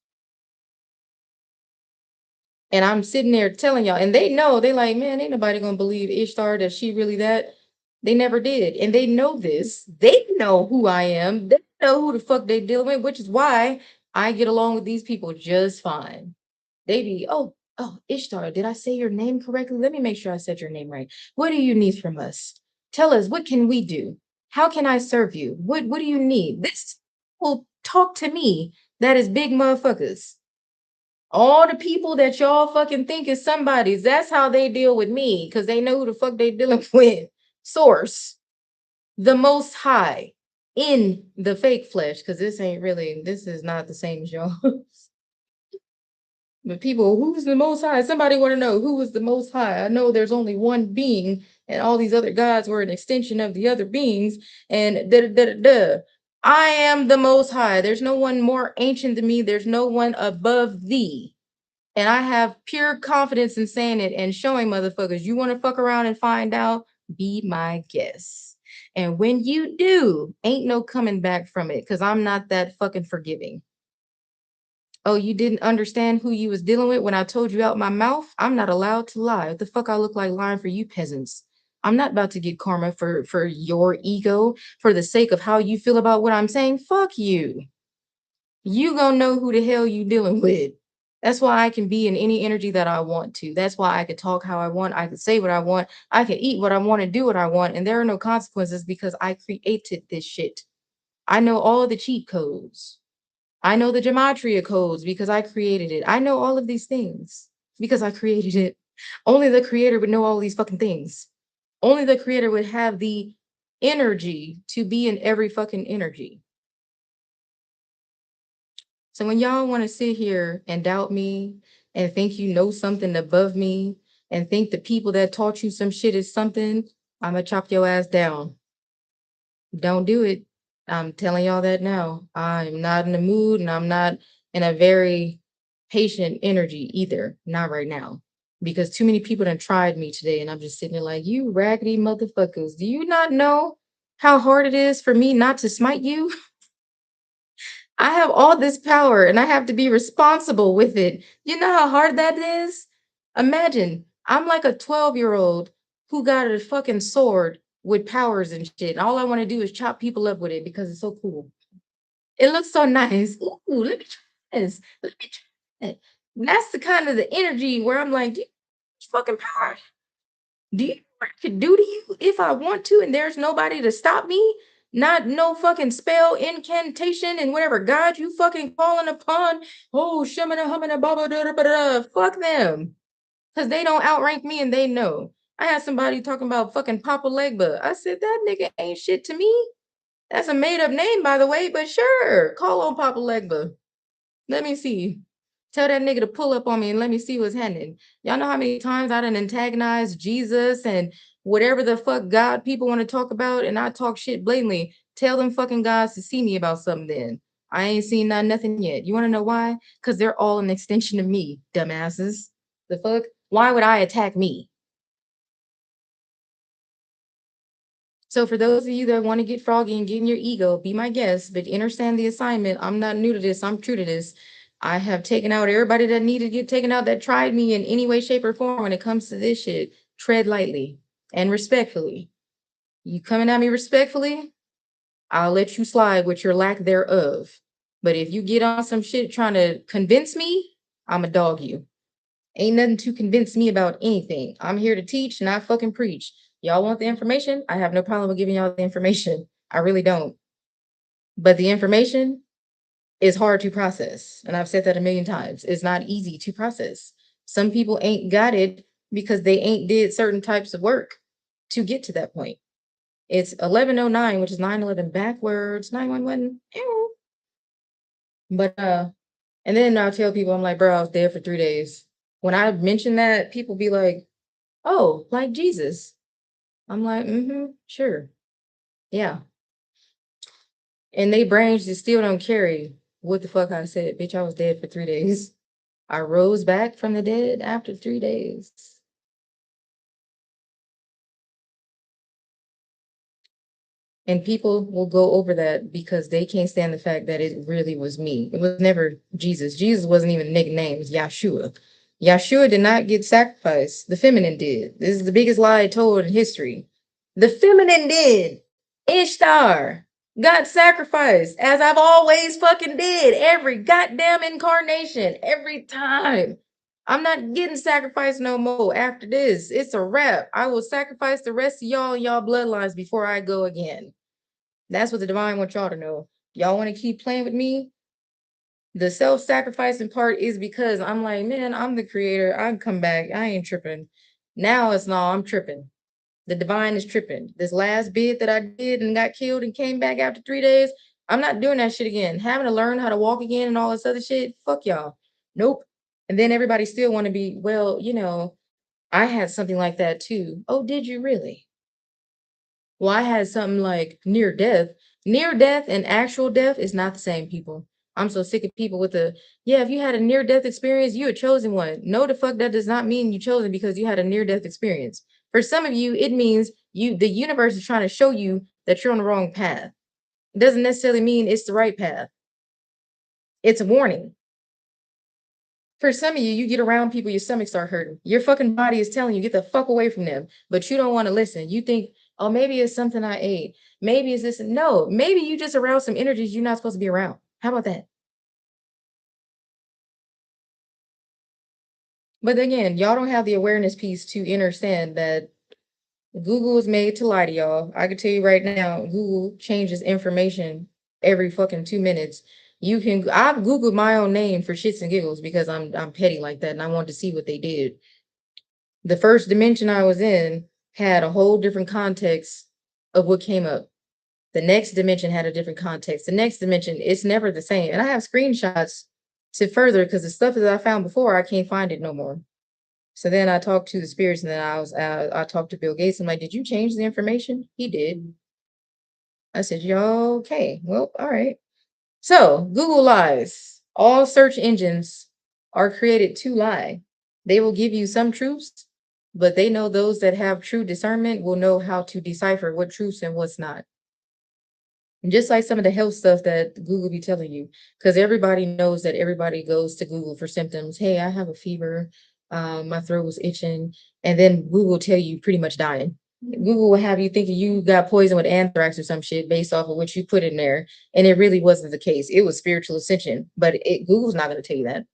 And I'm sitting there telling y'all, and they know, they like, man, ain't nobody gonna believe Ishtar that she really that. They never did. And they know this. They know who I am. They know who the fuck they dealing with, which is why I get along with these people just fine. They be, oh, Ishtar, did I say your name correctly? Let me make sure I said your name right. What do you need from us? Tell us, what can we do? How can I serve you? What do you need? This will talk to me. That is big motherfuckers. All the people that y'all fucking think is somebody's, that's how they deal with me, because they know who the fuck they dealing with. Source, the most high in the fake flesh, because this is not the same as y'all. But people, who's the most high? Somebody want to know who is the most high. I know there's only one being, and all these other gods were an extension of the other beings, and da da da da. I am the most high. There's no one more ancient than me. There's no one above thee. And I have pure confidence in saying it and showing motherfuckers, you want to fuck around and find out, be my guest. And when you do, ain't no coming back from it, because I'm not that fucking forgiving. Oh, you didn't understand who you was dealing with when I told you out my mouth? I'm not allowed to lie. What the fuck I look like lying for you peasants? I'm not about to get karma for your ego, for the sake of how you feel about what I'm saying. Fuck you. You gonna know who the hell you dealing with. That's why I can be in any energy that I want to. That's why I can talk how I want. I can say what I want. I can eat what I want and do what I want. And there are no consequences because I created this shit. I know all the cheat codes. I know the gematria codes because I created it. I know all of these things because I created it. Only the creator would know all these fucking things. Only the creator would have the energy to be in every fucking energy. So when y'all want to sit here and doubt me and think you know something above me and think the people that taught you some shit is something, I'm gonna chop your ass down. Don't do it. I'm telling y'all that now. I'm not in the mood and I'm not in a very patient energy either. Not right now. Because too many people done tried me today and I'm just sitting there like, you raggedy motherfuckers. Do you not know how hard it is for me not to smite you? I have all this power and I have to be responsible with it. You know how hard that is? Imagine I'm like a 12-year-old who got a fucking sword with powers and shit. All I want to do is chop people up with it because it's so cool. It looks so nice. Ooh, let me try this. Let me try it. And that's the kind of the energy where I'm like, fucking power. Do you know what I could do to you if I want to and there's nobody to stop me? Not no fucking spell, incantation, and whatever god you fucking calling upon. Oh, shamana humana baba da da da. Fuck them. Because they don't outrank me and they know. I had somebody talking about fucking Papa Legba. I said, that nigga ain't shit to me. That's a made up name, by the way, but sure. Call on Papa Legba. Let me see. Tell that nigga to pull up on me and let me see what's happening. Y'all know how many times I done antagonized Jesus and whatever the fuck God people want to talk about, and I talk shit blatantly. Tell them fucking gods to see me about something then. I ain't seen nothing yet. You want to know why? Because they're all an extension of me, dumbasses. The fuck? Why would I attack me? So for those of you that want to get froggy and get in your ego, be my guest, but understand the assignment. I'm not new to this. I'm true to this. I have taken out everybody that needed to get taken out that tried me in any way, shape, or form when it comes to this shit. Tread lightly and respectfully. You coming at me respectfully, I'll let you slide with your lack thereof. But if you get on some shit trying to convince me, I'm a dog you. Ain't nothing to convince me about anything. I'm here to teach, not fucking preach. Y'all want the information? I have no problem with giving y'all the information. I really don't. but the information is hard to process. And I've said that a million times. It's not easy to process. Some people ain't got it because they ain't did certain types of work to get to that point. It's 1109, which is 9/11 backwards, 911. Ew. But and then I'll tell people, I'm like, bro, I was dead for 3 days. When I mention that, people be like, oh, like Jesus. I'm like, sure. Yeah. And they brains just still don't carry what the fuck I said. Bitch, I was dead for 3 days. I rose back from the dead after 3 days. And people will go over that because they can't stand the fact that it really was me. It was never Jesus. Jesus wasn't even a nickname, it was Yahshua. Yahshua did not get sacrificed. The feminine did. This is the biggest lie told in history. The feminine did. Ishtar got sacrificed, as I've always fucking did. Every goddamn incarnation, every time. I'm not getting sacrificed no more after this. It's a wrap. I will sacrifice the rest of y'all and y'all bloodlines before I go again. That's what the divine wants y'all to know. Y'all want to keep playing with me? The self-sacrificing part is because I'm like, man, I'm the creator. I can come back. I ain't tripping. Now it's no, I'm tripping. The divine is tripping. This last bid that I did and got killed and came back after 3 days, I'm not doing that shit again. Having to learn how to walk again and all this other shit, fuck y'all. Nope. And then everybody still want to be, well, I had something like that too. Oh, did you really? Well, I had something like near death. Near death and actual death is not the same, people. I'm so sick of people with the, yeah, if you had a near death experience, you a chosen one. No, the fuck, that does not mean you chosen because you had a near death experience. For some of you, it means the universe is trying to show you that you're on the wrong path. It doesn't necessarily mean it's the right path. It's a warning. For some of you, you get around people, your stomach start hurting. Your fucking body is telling you, get the fuck away from them. But you don't want to listen. You think, oh, maybe it's something I ate. Maybe it's this. No, maybe you just aroused some energies you're not supposed to be around. How about that? But again, y'all don't have the awareness piece to understand that Google is made to lie to y'all. I can tell you right now, Google changes information every fucking 2 minutes. I've Googled my own name for shits and giggles because I'm petty like that and I wanted to see what they did. The first dimension I was in had a whole different context of what came up. The next dimension had a different context. The next dimension, it's never the same. And I have screenshots to further because the stuff that I found before, I can't find it no more. So then I talked to the spirits, and then I talked to Bill Gates. I'm like, did you change the information? He did. I said, yo, okay, well, all right. So Google lies. All search engines are created to lie. They will give you some truths, but they know those that have true discernment will know how to decipher what truths and what's not. And just like some of the health stuff that Google be telling you, because everybody knows that everybody goes to Google for symptoms. Hey, I have a fever, my throat was itching, and then Google will tell you pretty much dying. Google will have you thinking you got poisoned with anthrax or some shit based off of what you put in there, and it really wasn't the case. It was spiritual ascension, but Google's not going to tell you that.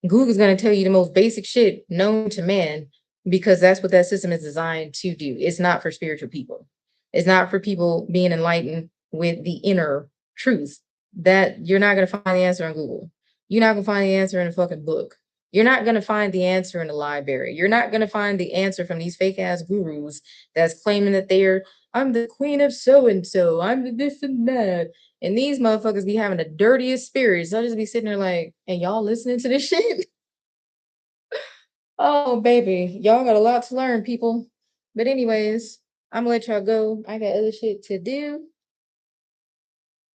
Google's going to tell you the most basic shit known to man because that's what that system is designed to do. It's not for spiritual people. It's not for people being enlightened with the inner truth. That you're not going to find the answer on Google. You're not going to find the answer in a fucking book. You're not going to find the answer in a library. You're not going to find the answer from these fake ass gurus that's claiming that I'm the queen of so and so. I'm the this and that. And these motherfuckers be having the dirtiest spirits. I'll just be sitting there like, and y'all listening to this shit? Oh, baby. Y'all got a lot to learn, people. But anyways, I'm gonna let y'all go. I got other shit to do.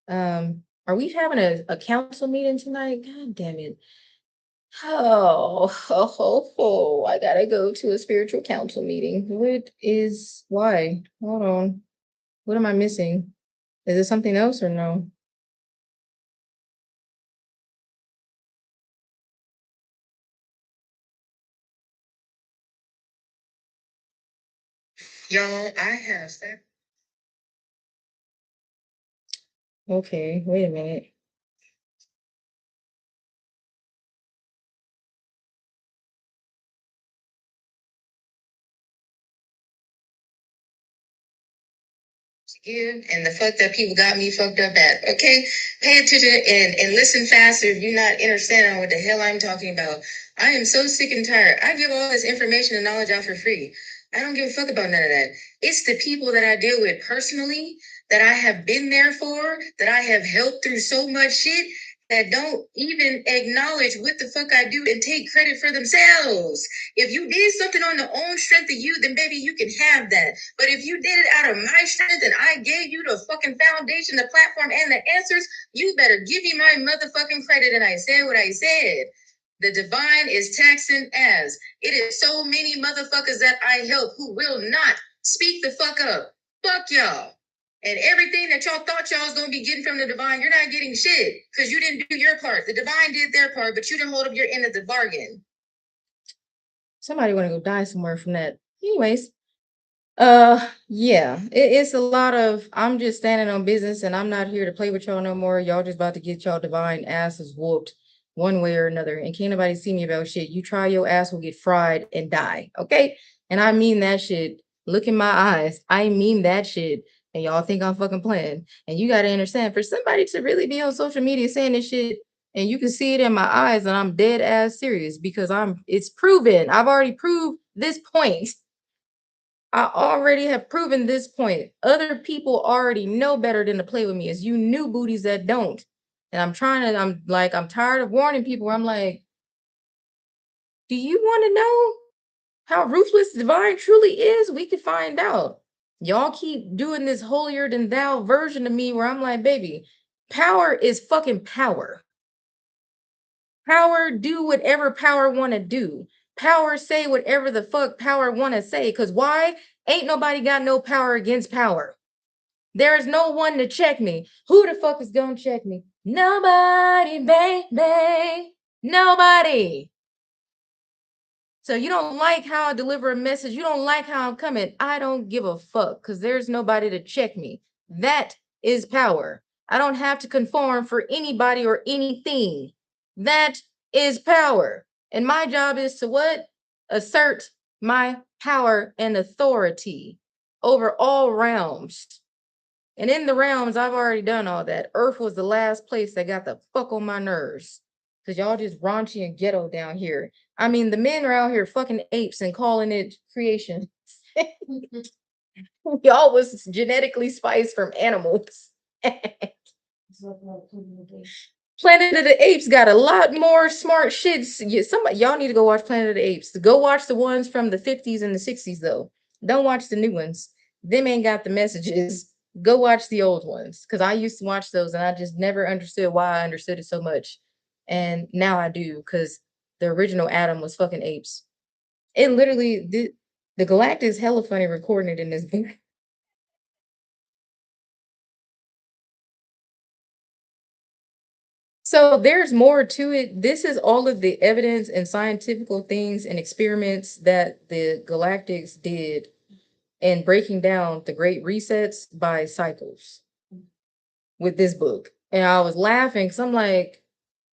Are we having a council meeting tonight? God damn it. Oh, I gotta go to a spiritual council meeting. Why? Hold on. What am I missing? Is it something else or no? Y'all, I have that. Okay, wait a minute. Give and the fucked up people got me fucked up at. Okay, pay attention and listen faster if you're not understanding what the hell I'm talking about. I am so sick and tired. I give all this information and knowledge out for free. I don't give a fuck about none of that. It's the people that I deal with personally, that I have been there for, that I have helped through so much shit, that don't even acknowledge what the fuck I do and take credit for themselves. If you did something on the own strength of you, then baby, you can have that. But if you did it out of my strength and I gave you the fucking foundation, the platform, and the answers, you better give me my motherfucking credit. And I said what I said. The divine is taxing as. It is so many motherfuckers that I help who will not speak the fuck up. Fuck y'all. And everything that y'all thought y'all was gonna be getting from the divine, you're not getting shit. Because you didn't do your part. The divine did their part, but you didn't hold up your end of the bargain. Somebody want to go die somewhere from that. Anyways, yeah, it's a lot of I'm just standing on business and I'm not here to play with y'all no more. Y'all just about to get y'all divine asses whooped one way or another. And can't nobody see me about shit. You try, your ass will get fried and die. Okay. And I mean that shit. Look in my eyes. I mean that shit. And y'all think I'm fucking playing. And you gotta understand, for somebody to really be on social media saying this shit, and you can see it in my eyes, and I'm dead ass serious because it's proven. I've already proved this point. I already have proven this point. Other people already know better than to play with me, as you new booties that don't. And I'm tired of warning people where I'm like, do you want to know how ruthless divine truly is? We could find out. Y'all keep doing this holier than thou version of me where I'm like, baby, power is fucking power. Power do whatever power want to do. Power say whatever the fuck power want to say. Because why? Ain't nobody got no power against power. There is no one to check me. Who the fuck is gonna check me? Nobody, baby. Nobody. So you don't like how I deliver a message. You don't like how I'm coming. I don't give a fuck because there's nobody to check me. That is power. I don't have to conform for anybody or anything. That is power. And my job is to what? Assert my power and authority over all realms. And in the realms, I've already done all that. Earth was the last place that got the fuck on my nerves. Cause y'all just raunchy and ghetto down here. I mean, the men are out here fucking apes and calling it creation. Y'all was genetically spiced from animals. Planet of the Apes got a lot more smart shits. Somebody, y'all need to go watch Planet of the Apes. Go watch the ones from the 50s and the 60s, though. Don't watch the new ones. Them ain't got the messages. Go watch the old ones. Because I used to watch those and I just never understood why I understood it so much. And now I do, because the original Adam was fucking apes. It literally, the Galactic's hella funny recording it in this book. So there's more to it. This is all of the evidence and scientific things and experiments that the Galactics did in breaking down the Great Resets by cycles with this book. And I was laughing because I'm like,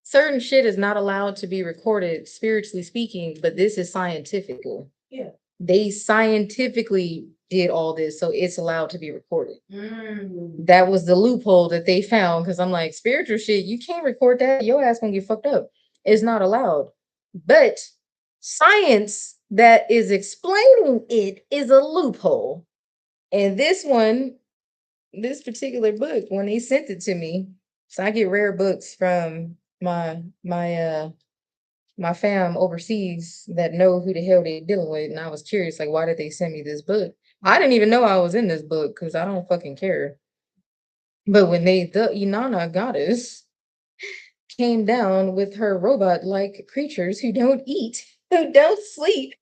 certain shit is not allowed to be recorded, spiritually speaking, but this is scientific. Yeah. They scientifically did all this, so it's allowed to be recorded. That was the loophole that they found, because I'm like, spiritual shit, you can't record that. Your ass gonna get fucked up. It's not allowed. But science that is explaining it is a loophole. And this one, this particular book, when they sent it to me, so I get rare books from my fam overseas that know who the hell they're dealing with. And I was curious, like, why did they send me this book? I didn't even know I was in this book because I don't fucking care. But when the Inanna goddess came down with her robot-like creatures who don't eat, who don't sleep,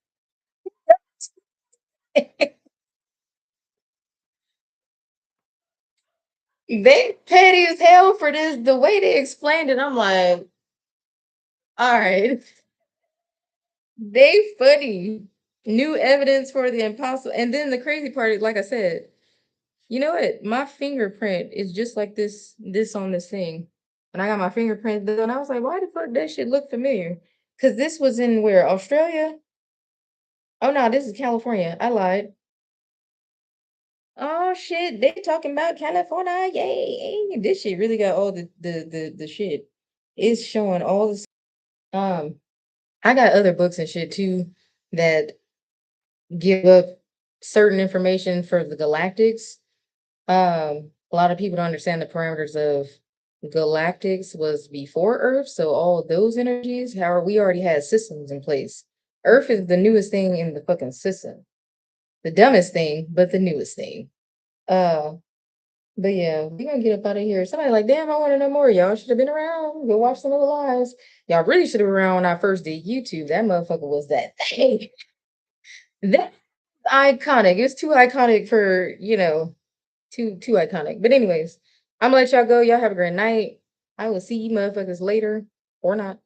they petty as hell for this. The way they explained it, I'm like, all right, they funny. New evidence for the impossible. And then the crazy part is, like I said, you know what? My fingerprint is just like this on this thing. And I got my fingerprint done. I was like, why the fuck that shit look familiar? Because this was in where? Australia? Oh no, this is California. I lied. Oh shit, they talking about California. Yay. This shit really got all the shit. It's showing all this. I got other books and shit too that give up certain information for the galactics. A lot of people don't understand the parameters of galactics was before Earth, so all those energies, however, we already had systems in place. Earth is the newest thing in the fucking system. The dumbest thing, but the newest thing. Uh, but yeah, we gonna get up out of here. Somebody like, damn, I want to know more. Y'all should have been around. Go watch some of the lives. Y'all really should have been around when I first did YouTube. That motherfucker was that thing. That iconic. It's too iconic for, too iconic. But anyways, I'm gonna let y'all go. Y'all have a great night. I will see you motherfuckers later or not.